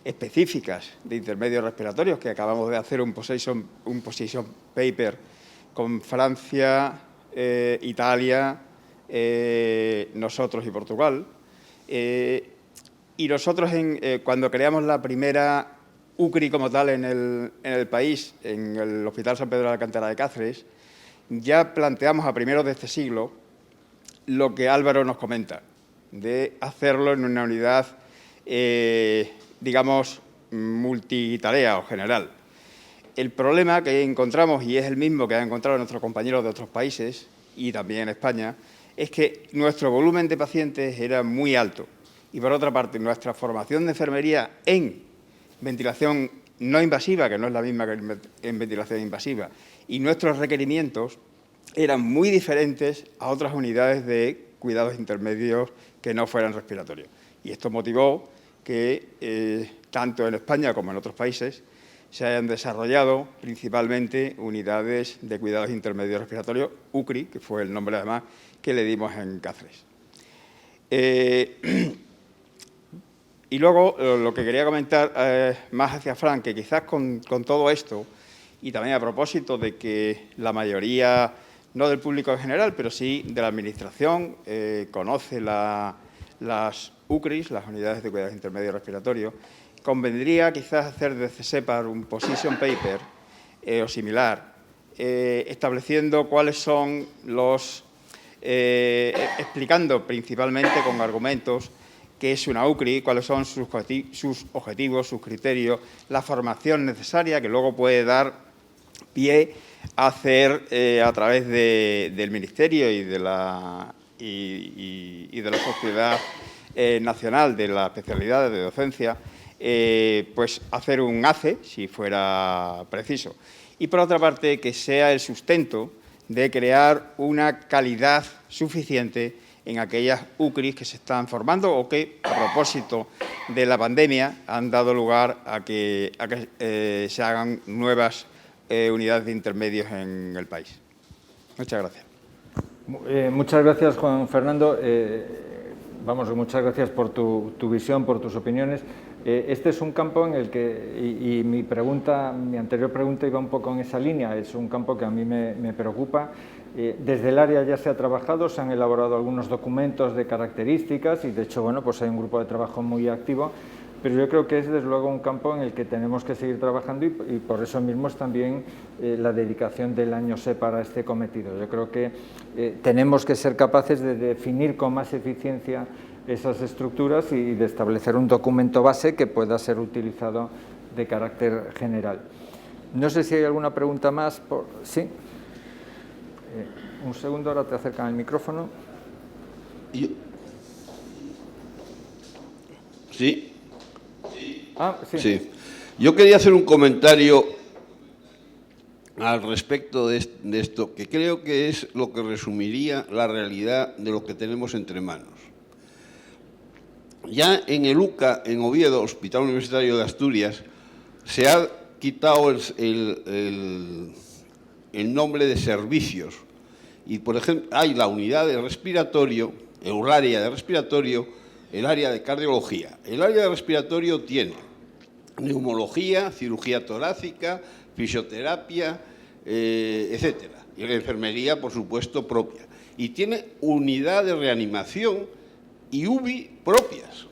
específicas de intermedios respiratorios, que acabamos de hacer un position paper con Francia, Italia, nosotros y Portugal. Y nosotros, cuando creamos la primera UCRI como tal en el país, en el Hospital San Pedro de Alcántara de Cáceres, ya planteamos a primeros de este siglo lo que Álvaro nos comenta, de hacerlo en una unidad, digamos, multitarea o general. El problema que encontramos, y es el mismo que han encontrado nuestros compañeros de otros países y también en España, es que nuestro volumen de pacientes era muy alto. Y, por otra parte, nuestra formación de enfermería en ventilación no invasiva, que no es la misma que en ventilación invasiva, y nuestros requerimientos eran muy diferentes a otras unidades de cuidados intermedios que no fueran respiratorios. Y esto motivó que, tanto en España como en otros países, se hayan desarrollado principalmente unidades de cuidados intermedios respiratorios, UCRI, que fue el nombre además que le dimos en Cáceres. Y luego, lo que quería comentar más hacia Fran, que quizás con todo esto, y también a propósito de que la mayoría, no del público en general, pero sí de la Administración, conoce las UCRIs, las Unidades de Cuidados Intermedios Respiratorios, convendría quizás hacer desde SEPAR un position paper o similar, estableciendo cuáles son explicando principalmente con argumentos qué es una UCRI, cuáles son sus objetivos, sus criterios, la formación necesaria que luego puede dar pie a hacer a través del Ministerio y de la Sociedad Nacional de la Especialidad de Docencia, pues hacer un ACE, si fuera preciso. Y, por otra parte, que sea el sustento de crear una calidad suficiente en aquellas UCRIs que se están formando o que, a propósito de la pandemia, han dado lugar a que se hagan nuevas unidades de intermedios en el país. Muchas gracias. Muchas gracias, Juan Fernando. Muchas gracias por tu visión, por tus opiniones. Este es un campo en el que, y mi anterior pregunta iba un poco en esa línea, es un campo que a mí me preocupa. Desde el área ya se ha trabajado, se han elaborado algunos documentos de características y, de hecho, bueno, pues hay un grupo de trabajo muy activo, pero yo creo que es, desde luego, un campo en el que tenemos que seguir trabajando y por eso mismo es también la dedicación del año SEPAR a este cometido. Yo creo que tenemos que ser capaces de definir con más eficiencia esas estructuras y de establecer un documento base que pueda ser utilizado de carácter general. No sé si hay alguna pregunta más. Sí. Un segundo, ahora te acercan el micrófono. Sí. Sí. Sí. Yo quería hacer un comentario al respecto de esto, que creo que es lo que resumiría la realidad de lo que tenemos entre manos. Ya en el UCA, en Oviedo, Hospital Universitario de Asturias, se ha quitado el nombre de servicios. Y, por ejemplo, hay la unidad de respiratorio, el área de respiratorio, el área de cardiología. El área de respiratorio tiene neumología, cirugía torácica, fisioterapia, etcétera. Y la enfermería, por supuesto, propia. Y tiene unidad de reanimación y UBI propias.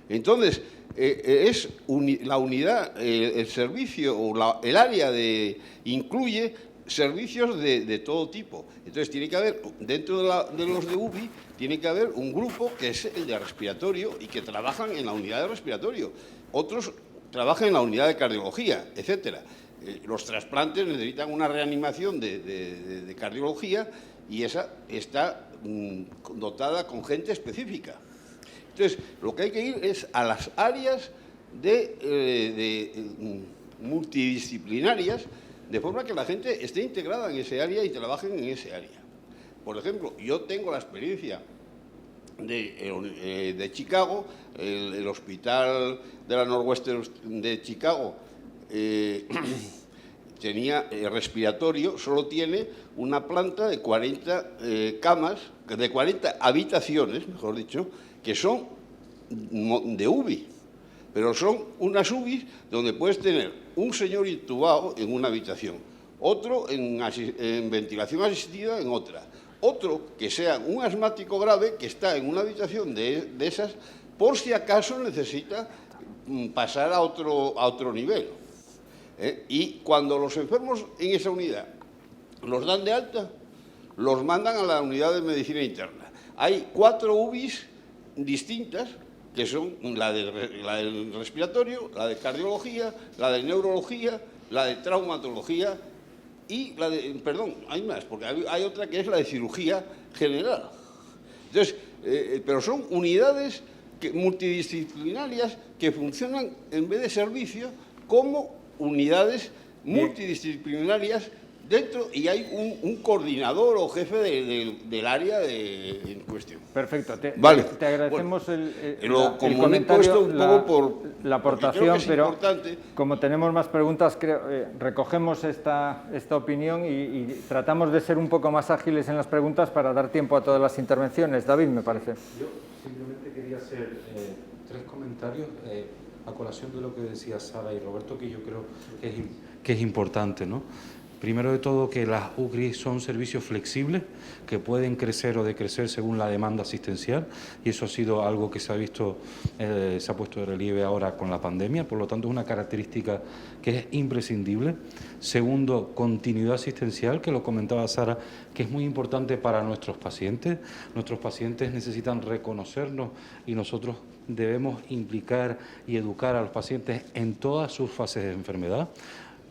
Entonces, es la unidad, el servicio o el área incluye servicios de todo tipo. Entonces, tiene que haber, dentro de los de UBI, tiene que haber un grupo que es el de respiratorio y que trabajan en la unidad de respiratorio. Otros trabajan en la unidad de cardiología, etcétera. Los trasplantes necesitan una reanimación de cardiología y esa está dotada con gente específica. Entonces, lo que hay que ir es a las áreas multidisciplinarias, de forma que la gente esté integrada en ese área y trabajen en ese área. Por ejemplo, yo tengo la experiencia de Chicago, el hospital de la Northwestern de Chicago tenía respiratorio, solo tiene una planta de 40 camas, de 40 habitaciones, mejor dicho, que son de UBI, pero son unas UBIs donde puedes tener un señor intubado en una habitación, otro en ventilación asistida en otra, otro que sea un asmático grave que está en una habitación de esas por si acaso necesita pasar a otro nivel. Y cuando los enfermos en esa unidad los dan de alta, los mandan a la unidad de medicina interna. Hay 4 UBIs distintas, que son la del respiratorio, la de cardiología, la de neurología, la de traumatología y la de, perdón, hay más, porque hay otra que es la de cirugía general. Entonces, pero son unidades multidisciplinarias que funcionan en vez de servicio como unidades multidisciplinarias dentro, y hay un coordinador o jefe del área en cuestión. Perfecto. Vale. Te agradecemos Lo el comentario, esto un poco por la aportación, pero importante. Como tenemos más preguntas, recogemos esta opinión y tratamos de ser un poco más ágiles en las preguntas para dar tiempo a todas las intervenciones. David, me parece. Yo simplemente quería hacer 3 comentarios comentarios a colación de lo que decía Sara y Roberto, que yo creo que es importante, ¿no? Primero de todo, que las UCRI son servicios flexibles que pueden crecer o decrecer según la demanda asistencial, y eso ha sido algo que se ha visto, se ha puesto de relieve ahora con la pandemia, por lo tanto es una característica que es imprescindible. Segundo, continuidad asistencial, que lo comentaba Sara, que es muy importante para nuestros pacientes. Nuestros pacientes necesitan reconocernos y nosotros debemos implicar y educar a los pacientes en todas sus fases de enfermedad.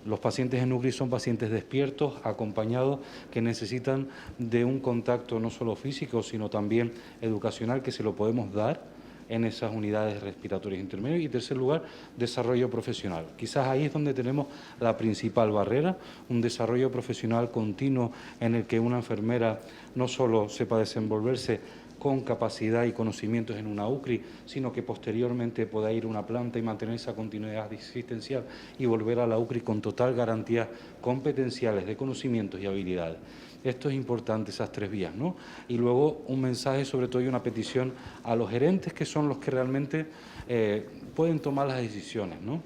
Los pacientes en UCRI son pacientes despiertos, acompañados, que necesitan de un contacto no solo físico, sino también educacional, que se lo podemos dar en esas unidades respiratorias intermedias. Y en tercer lugar, desarrollo profesional. Quizás ahí es donde tenemos la principal barrera, un desarrollo profesional continuo en el que una enfermera no solo sepa desenvolverse con capacidad y conocimientos en una UCRI, sino que posteriormente pueda ir a una planta y mantener esa continuidad asistencial y volver a la UCRI con total garantía competenciales de conocimientos y habilidades. Esto es importante, esas tres vías, ¿no? Y luego un mensaje, sobre todo, y una petición a los gerentes, que son los que realmente pueden tomar las decisiones, ¿no?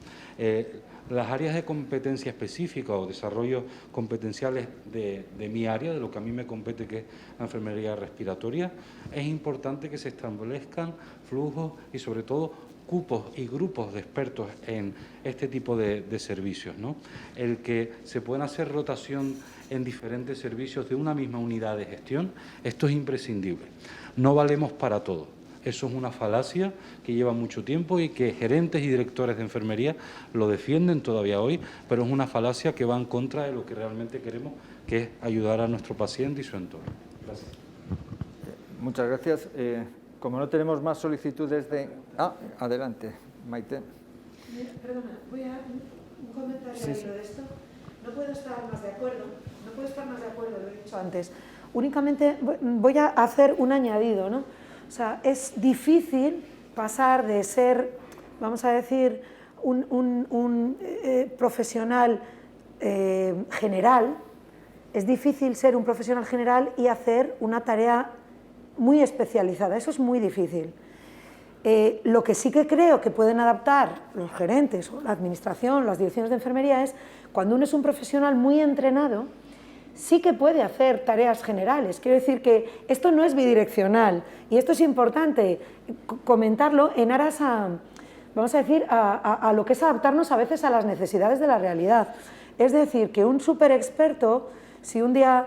Las áreas de competencia específica o desarrollos competenciales de mi área, de lo que a mí me compete, que es la enfermería respiratoria, es importante que se establezcan flujos y, sobre todo, cupos y grupos de expertos en este tipo de servicios, ¿no? El que se pueda hacer rotación en diferentes servicios de una misma unidad de gestión, esto es imprescindible. No valemos para todo. Eso es una falacia que lleva mucho tiempo y que gerentes y directores de enfermería lo defienden todavía hoy, pero es una falacia que va en contra de lo que realmente queremos, que es ayudar a nuestro paciente y su entorno. Gracias. Muchas gracias. Como no tenemos más solicitudes de... adelante, Maite. Perdona, voy a un comentario Sí. de esto. No puedo estar más de acuerdo, lo he dicho antes. Únicamente voy a hacer un añadido, ¿no? O sea, es difícil pasar de ser, vamos a decir, un profesional general, es difícil ser un profesional general y hacer una tarea muy especializada, eso es muy difícil. Lo que sí que creo que pueden adaptar los gerentes o la administración, las direcciones de enfermería, es cuando uno es un profesional muy entrenado, sí que puede hacer tareas generales. Quiero decir que esto no es bidireccional y esto es importante comentarlo en aras a, vamos a decir, a lo que es adaptarnos a veces a las necesidades de la realidad. Es decir, que un súper experto, si un día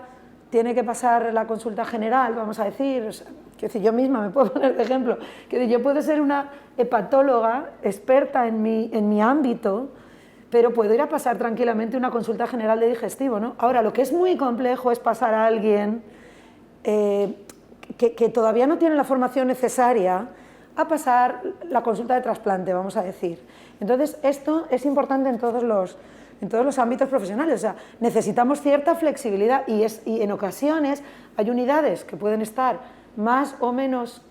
tiene que pasar la consulta general, vamos a decir, o sea, quiero decir, yo misma me puedo poner de ejemplo, que yo puedo ser una hepatóloga experta en mi ámbito, pero puedo ir a pasar tranquilamente una consulta general de digestivo, ¿no? Ahora, lo que es muy complejo es pasar a alguien que todavía no tiene la formación necesaria a pasar la consulta de trasplante, vamos a decir. Entonces, esto es importante en todos los ámbitos profesionales. O sea, necesitamos cierta flexibilidad y en ocasiones hay unidades que pueden estar más o menos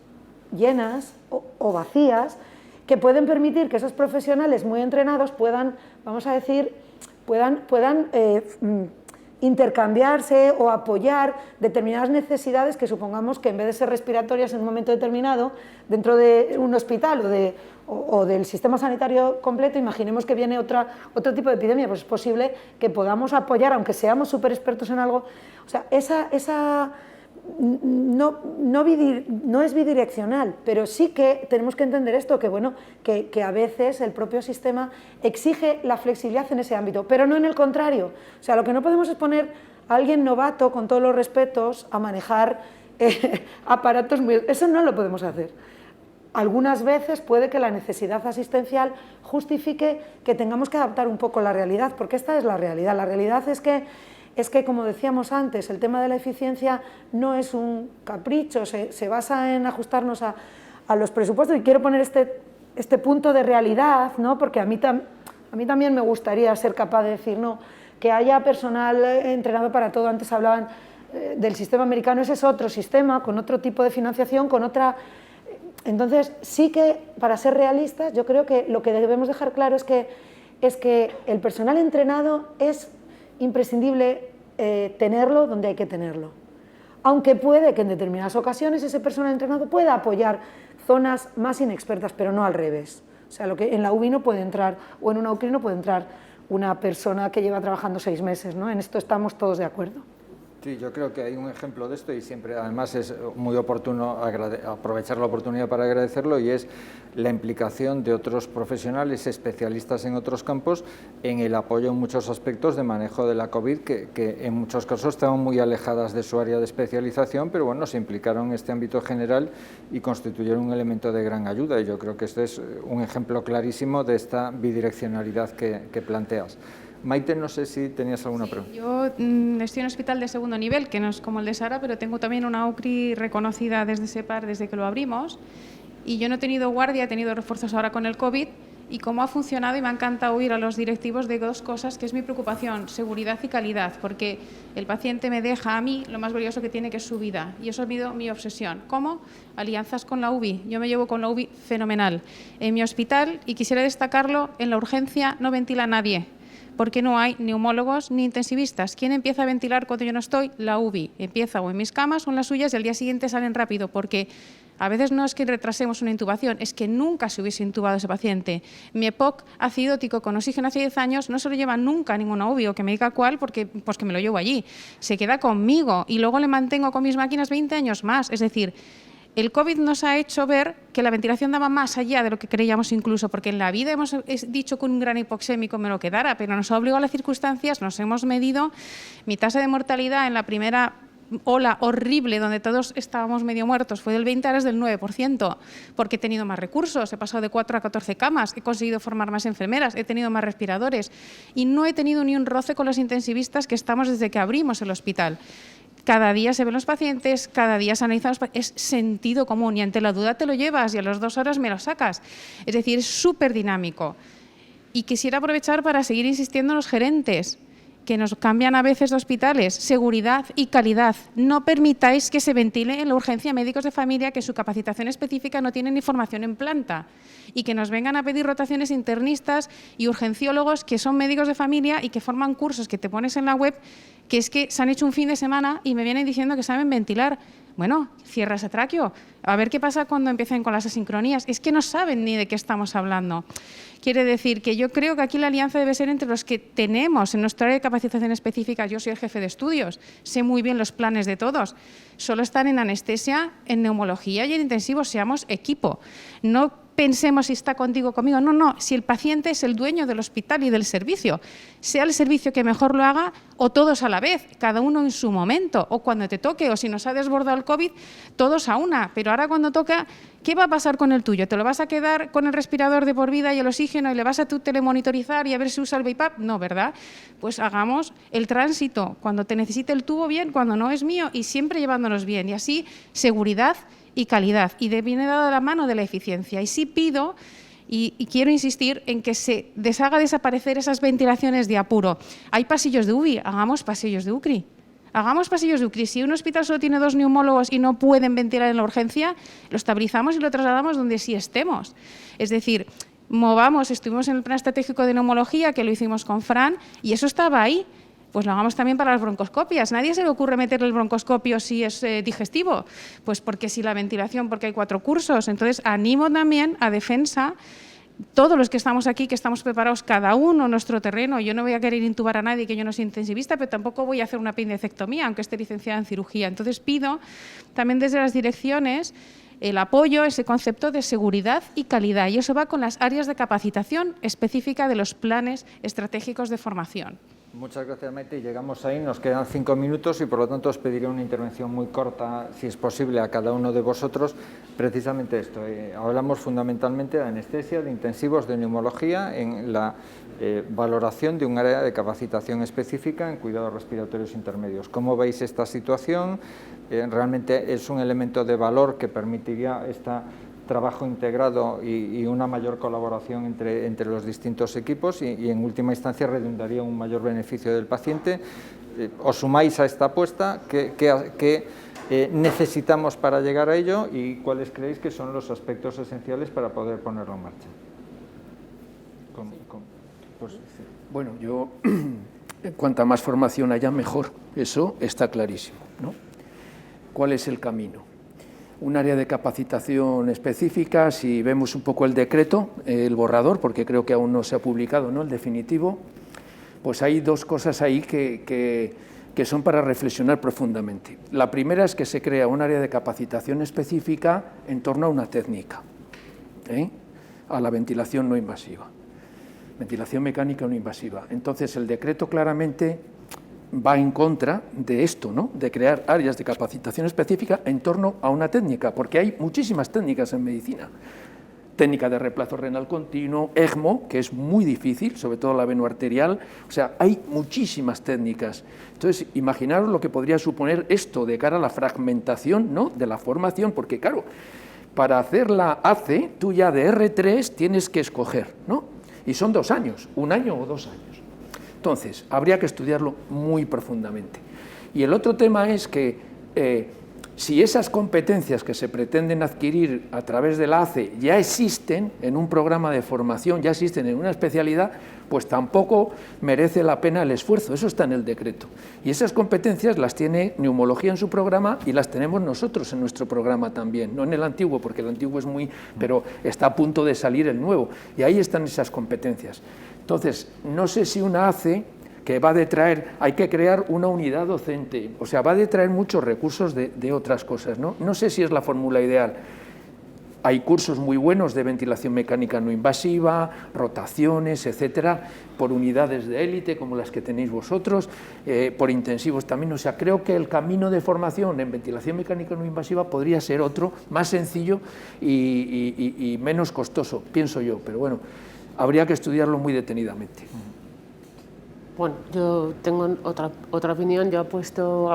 llenas o vacías, que pueden permitir que esos profesionales muy entrenados puedan, vamos a decir, puedan intercambiarse o apoyar determinadas necesidades que supongamos que en vez de ser respiratorias en un momento determinado, dentro de un hospital o del sistema sanitario completo, imaginemos que viene otro tipo de epidemia, pues es posible que podamos apoyar, aunque seamos súper expertos en algo. O sea, no es bidireccional, pero sí que tenemos que entender esto, que bueno, que a veces el propio sistema exige la flexibilidad en ese ámbito, pero no en el contrario. O sea, lo que no podemos es poner a alguien novato, con todos los respetos, a manejar aparatos muy... Eso no lo podemos hacer. Algunas veces puede que la necesidad asistencial justifique que tengamos que adaptar un poco la realidad, porque esta es la realidad. La realidad es que, como decíamos antes, el tema de la eficiencia no es un capricho, se basa en ajustarnos a los presupuestos, y quiero poner este punto de realidad, ¿no? Porque a mí también me gustaría ser capaz de decir, no, que haya personal entrenado para todo. Antes hablaban del sistema americano, ese es otro sistema, con otro tipo de financiación, con otra... Entonces, sí que, para ser realistas, yo creo que lo que debemos dejar claro es que el personal entrenado es imprescindible tenerlo donde hay que tenerlo. Aunque puede que en determinadas ocasiones ese personal entrenado pueda apoyar zonas más inexpertas, pero no al revés. O sea, lo que en la UBI no puede entrar, o en una UCRI no puede entrar una persona que lleva trabajando 6 meses, ¿no? En esto estamos todos de acuerdo. Sí, yo creo que hay un ejemplo de esto y siempre además es muy oportuno aprovechar la oportunidad para agradecerlo, y es la implicación de otros profesionales especialistas en otros campos en el apoyo en muchos aspectos de manejo de la COVID, que en muchos casos estaban muy alejadas de su área de especialización, pero bueno, se implicaron en este ámbito general y constituyeron un elemento de gran ayuda, y yo creo que este es un ejemplo clarísimo de esta bidireccionalidad que planteas. Maite, no sé si tenías alguna pregunta. Yo estoy en un hospital de segundo nivel, que no es como el de Sara, pero tengo también una UCRI reconocida desde SEPAR desde que lo abrimos, y yo no he tenido guardia, he tenido refuerzos ahora con el COVID, y cómo ha funcionado, y me ha encantado oír a los directivos de 2 cosas, que es mi preocupación: seguridad y calidad, porque el paciente me deja a mí lo más valioso que tiene, que es su vida, y eso ha sido mi obsesión. ¿Cómo? Alianzas con la UBI. Yo me llevo con la UBI fenomenal. En mi hospital, y quisiera destacarlo, en la urgencia no ventila nadie, porque no hay neumólogos ni intensivistas. ¿Quién empieza a ventilar cuando yo no estoy? La UBI. Empieza o en mis camas o en las suyas, y al día siguiente salen rápido, porque a veces no es que retrasemos una intubación, es que nunca se hubiese intubado ese paciente. Mi EPOC acidótico con oxígeno hace 10 años no se lo lleva nunca a ninguna UBI, o que me diga cuál, porque pues que me lo llevo allí. Se queda conmigo y luego le mantengo con mis máquinas 20 años más. Es decir, el COVID nos ha hecho ver que la ventilación daba más allá de lo que creíamos incluso, porque en la vida hemos dicho que un gran hipoxémico me lo quedara, pero nos ha obligado a las circunstancias, nos hemos medido. Mi tasa de mortalidad en la primera ola horrible, donde todos estábamos medio muertos, fue del 20, ahora es del 9%, porque he tenido más recursos, he pasado de 4 a 14 camas, he conseguido formar más enfermeras, he tenido más respiradores, y no he tenido ni un roce con los intensivistas, que estamos desde que abrimos el hospital. Cada día se ven los pacientes, cada día se analizan los pacientes, es sentido común, y ante la duda te lo llevas y a las 2 horas me lo sacas. Es decir, es súper dinámico. Y quisiera aprovechar para seguir insistiendo en los gerentes, que nos cambian a veces de hospitales: seguridad y calidad. No permitáis que se ventile en la urgencia médicos de familia que su capacitación específica no tienen ni formación en planta, y que nos vengan a pedir rotaciones internistas y urgenciólogos que son médicos de familia y que forman cursos que te pones en la web, que es que se han hecho un fin de semana y me vienen diciendo que saben ventilar. Bueno, cierra ese tráqueo, a ver qué pasa cuando empiecen con las asincronías. Es que no saben ni de qué estamos hablando. Quiere decir que yo creo que aquí la alianza debe ser entre los que tenemos en nuestra área de capacitación específica. Yo soy el jefe de estudios, sé muy bien los planes de todos. Solo están en anestesia, en neumología y en intensivos. Seamos equipo. No pensemos si está contigo o conmigo. No, no, si el paciente es el dueño del hospital y del servicio, sea el servicio que mejor lo haga, o todos a la vez, cada uno en su momento, o cuando te toque, o si nos ha desbordado el COVID, todos a una. Pero ahora cuando toca, ¿qué va a pasar con el tuyo? ¿Te lo vas a quedar con el respirador de por vida y el oxígeno y le vas a tú telemonitorizar y a ver si usa el BiPAP? No, ¿verdad? Pues hagamos el tránsito, cuando te necesite el tubo bien, cuando no es mío, y siempre llevándonos bien. Y así, seguridad y calidad, y viene dado de la mano de la eficiencia. Y sí pido, y quiero insistir en que se deshaga desaparecer esas ventilaciones de apuro. Hay pasillos de UBI, hagamos pasillos de UCRI. Hagamos pasillos de UCRI. Si un hospital solo tiene 2 neumólogos y no pueden ventilar en la urgencia, lo estabilizamos y lo trasladamos donde sí estemos. Es decir, estuvimos en el plan estratégico de neumología, que lo hicimos con Fran, y eso estaba ahí. Pues lo hagamos también para las broncoscopias. Nadie se le ocurre meterle el broncoscopio si es digestivo, pues porque si la ventilación, porque hay 4 cursos. Entonces, animo también a defensa, todos los que estamos aquí, que estamos preparados, cada uno en nuestro terreno. Yo no voy a querer intubar a nadie, que yo no soy intensivista, pero tampoco voy a hacer una apendicectomía, aunque esté licenciada en cirugía. Entonces, pido también desde las direcciones el apoyo a ese concepto de seguridad y calidad, y eso va con las áreas de capacitación específica de los planes estratégicos de formación. Muchas gracias, Maite. Llegamos ahí, nos quedan 5 minutos y por lo tanto os pediré una intervención muy corta, si es posible, a cada uno de vosotros. Precisamente esto, hablamos fundamentalmente de anestesia, de intensivos, de neumología, en la valoración de un área de capacitación específica en cuidados respiratorios intermedios. ¿Cómo veis esta situación? Realmente es un elemento de valor que permitiría esta trabajo integrado y una mayor colaboración entre los distintos equipos y en última instancia redundaría un mayor beneficio del paciente. ¿Os sumáis a esta apuesta? ¿Qué necesitamos para llegar a ello y cuáles creéis que son los aspectos esenciales para poder ponerlo en marcha? Bueno, yo, cuanta más formación haya, mejor. Eso está clarísimo, ¿no? ¿Cuál es el camino? un área de capacitación específica. Si vemos un poco el decreto, el borrador, porque creo que aún no se ha publicado, ¿no?, el definitivo, pues hay dos cosas ahí que son para reflexionar profundamente. La primera es que se crea un área de capacitación específica en torno a una técnica, a la ventilación no invasiva, ventilación mecánica no invasiva. Entonces, el decreto claramente va en contra de esto, ¿no?, de crear áreas de capacitación específica en torno a una técnica, porque hay muchísimas técnicas en medicina. Técnica de reemplazo renal continuo, ECMO, que es muy difícil, sobre todo la venoarterial, o sea, hay muchísimas técnicas. Entonces, imaginaros lo que podría suponer esto de cara a la fragmentación, ¿no?, de la formación, porque claro, para hacer la ACE, tú ya de R3 tienes que escoger, ¿no?, y son 2 años, 1 año o 2 años. Entonces, habría que estudiarlo muy profundamente. Y el otro tema es que si esas competencias que se pretenden adquirir a través de la ACE ya existen en un programa de formación, ya existen en una especialidad, pues tampoco merece la pena el esfuerzo. Eso está en el decreto. Y esas competencias las tiene neumología en su programa y las tenemos nosotros en nuestro programa también, no en el antiguo, porque el antiguo es muy... pero está a punto de salir el nuevo, y ahí están esas competencias. Entonces, no sé si una ACE que va a detraer, hay que crear una unidad docente, o sea, va a detraer muchos recursos de otras cosas, ¿no? No sé si es la fórmula ideal. Hay cursos muy buenos de ventilación mecánica no invasiva, rotaciones, etcétera, por unidades de élite, como las que tenéis vosotros, por intensivos también. O sea, creo que el camino de formación en ventilación mecánica no invasiva podría ser otro, más sencillo y menos costoso, pienso yo, pero bueno, habría que estudiarlo muy detenidamente. Bueno, yo tengo otra opinión. Yo apuesto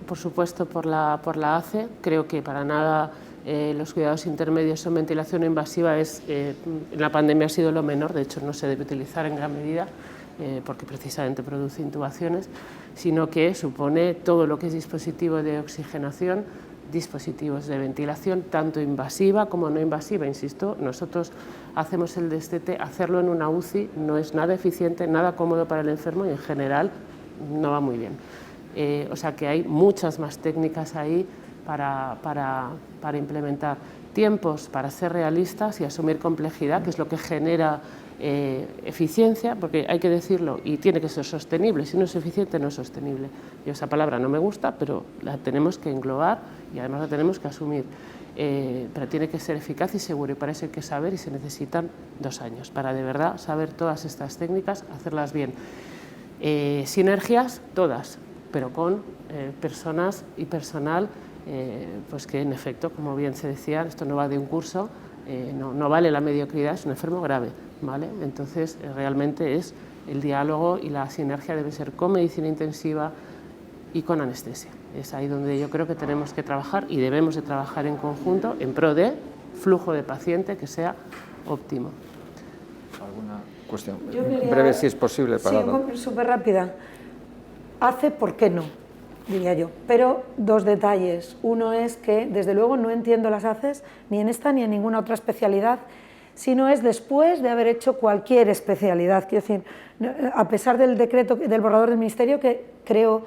por supuesto por la ACE. Creo que para nada los cuidados intermedios en ventilación no invasiva en la pandemia ha sido lo menor. De hecho, no se debe utilizar en gran medida porque precisamente produce intubaciones, sino que supone todo lo que es dispositivo de oxigenación, dispositivos de ventilación, tanto invasiva como no invasiva. Insisto, nosotros hacemos el destete, hacerlo en una UCI no es nada eficiente, nada cómodo para el enfermo y en general no va muy bien. O sea que hay muchas más técnicas ahí para implementar. Tiempos para ser realistas y asumir complejidad, que es lo que genera eficiencia, porque hay que decirlo y tiene que ser sostenible. Si no es eficiente, no es sostenible. Yo esa palabra no me gusta, pero la tenemos que englobar y además la tenemos que asumir. Pero tiene que ser eficaz y seguro, y para eso hay que saber, y se necesitan 2 años para de verdad saber todas estas técnicas, hacerlas bien. Sinergias, todas, pero con personas y personal pues que en efecto, como bien se decía, esto no va de un curso, no vale la mediocridad, es un enfermo grave, ¿vale? Entonces realmente es el diálogo y la sinergia debe ser con medicina intensiva y con anestesia. Es ahí donde yo creo que tenemos que trabajar y debemos de trabajar en conjunto en pro de flujo de paciente que sea óptimo. ¿Alguna cuestión? Quería, breve, si es posible. Para sí, súper rápida. Hace, ¿por qué no?, diría yo. Pero 2 detalles. Uno es que, desde luego, no entiendo las ACEs ni en esta ni en ninguna otra especialidad, sino es después de haber hecho cualquier especialidad. Quiero decir, a pesar del decreto, del borrador del Ministerio, que creo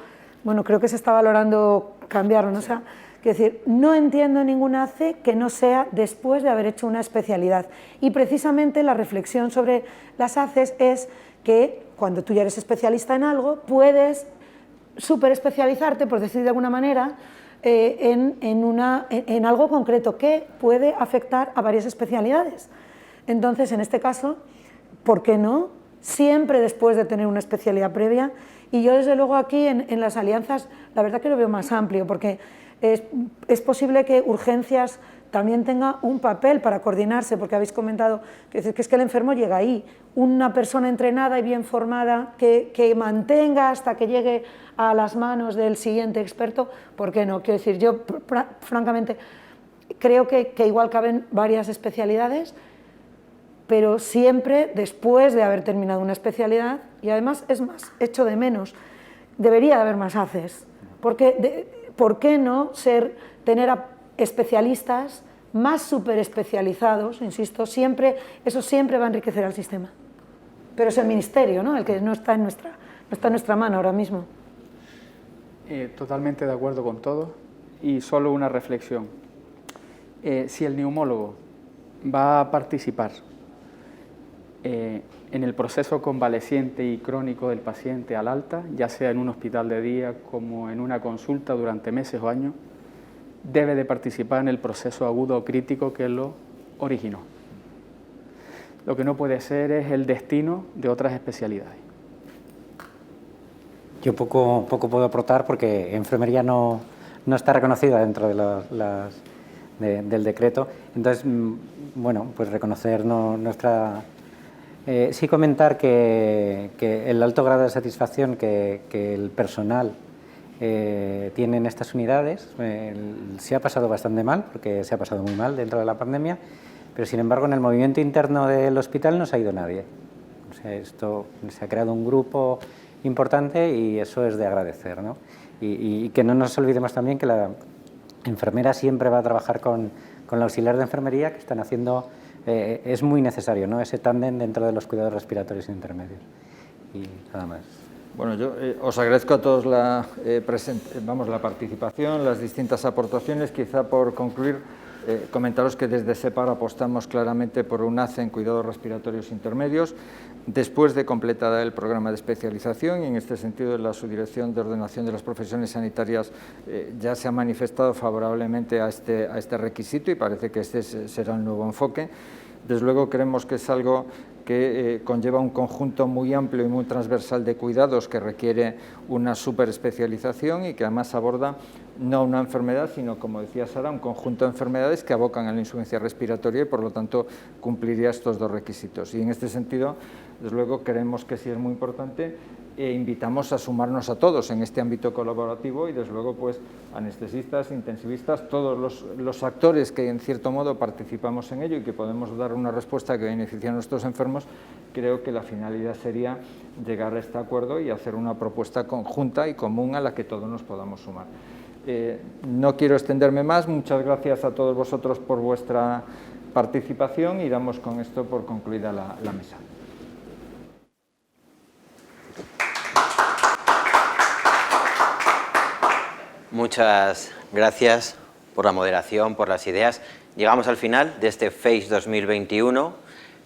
que se está valorando cambiarlo, ¿no? O sea, quiero decir, no entiendo ninguna ACE que no sea después de haber hecho una especialidad. Y precisamente la reflexión sobre las ACEs es que cuando tú ya eres especialista en algo, puedes súper especializarte, por decir de alguna manera, en algo concreto que puede afectar a varias especialidades. Entonces, en este caso, ¿por qué no? Siempre después de tener una especialidad previa. Y yo, desde luego, aquí en las alianzas, la verdad que lo veo más amplio, porque es posible que urgencias también tenga un papel para coordinarse, porque habéis comentado que es que el enfermo llega ahí. Una persona entrenada y bien formada que mantenga hasta que llegue a las manos del siguiente experto, ¿por qué no? Quiero decir, yo francamente creo que igual caben varias especialidades, pero siempre después de haber terminado una especialidad, y además es más, echo de menos, debería de haber más ACEs, porque ¿por qué no tener a especialistas más súper especializados? Insisto, eso siempre va a enriquecer al sistema, pero es el Ministerio, ¿no?, el que no está en nuestra mano ahora mismo. Totalmente de acuerdo con todo, y solo una reflexión. si el neumólogo va a participar en el proceso convaleciente y crónico del paciente al alta, ya sea en un hospital de día como en una consulta durante meses o años, debe de participar en el proceso agudo o crítico que lo originó. Lo que no puede ser es el destino de otras especialidades. Yo poco puedo aportar porque enfermería no está reconocida dentro de del decreto. Entonces, bueno, pues reconocer nuestra... sí comentar que el alto grado de satisfacción que el personal tiene en estas unidades se ha pasado bastante mal, porque se ha pasado muy mal dentro de la pandemia, pero sin embargo en el movimiento interno del hospital no se ha ido nadie. O sea, se ha creado un grupo importante y eso es de agradecer, ¿no? Y que no nos olvidemos también que la enfermera siempre va a trabajar con la auxiliar de enfermería, que están haciendo, es muy necesario, ¿no?, ese tándem dentro de los cuidados respiratorios intermedios. Y nada más. Bueno, yo os agradezco a todos la participación, las distintas aportaciones. Quizá por concluir, comentaros que desde SEPAR apostamos claramente por un ACE en cuidados respiratorios intermedios, después de completada el programa de especialización, y en este sentido la Subdirección de Ordenación de las Profesiones Sanitarias ya se ha manifestado favorablemente a este requisito y parece que este será el nuevo enfoque. Desde luego creemos que es algo que conlleva un conjunto muy amplio y muy transversal de cuidados que requiere una superespecialización y que además aborda no una enfermedad, sino, como decía Sara, un conjunto de enfermedades que abocan a la insuficiencia respiratoria y, por lo tanto, cumpliría estos dos requisitos. Y en este sentido, desde luego, creemos que sí es muy importante e invitamos a sumarnos a todos en este ámbito colaborativo y, desde luego, pues anestesistas, intensivistas, todos los actores que, en cierto modo, participamos en ello y que podemos dar una respuesta que beneficie a nuestros enfermos. Creo que la finalidad sería llegar a este acuerdo y hacer una propuesta conjunta y común a la que todos nos podamos sumar. No quiero extenderme más. Muchas gracias a todos vosotros por vuestra participación y damos con esto por concluida la mesa. Muchas gracias por la moderación, por las ideas. Llegamos al final de este FACE 2021.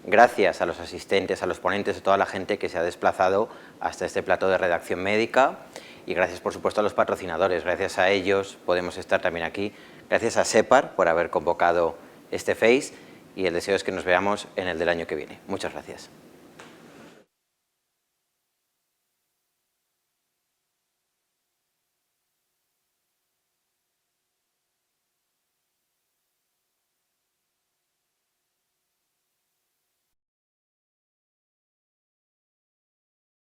Gracias a los asistentes, a los ponentes, a toda la gente que se ha desplazado hasta este plató de redacción médica. Y gracias, por supuesto, a los patrocinadores. Gracias a ellos podemos estar también aquí. Gracias a SEPAR por haber convocado este FACE y el deseo es que nos veamos en el del año que viene. Muchas gracias.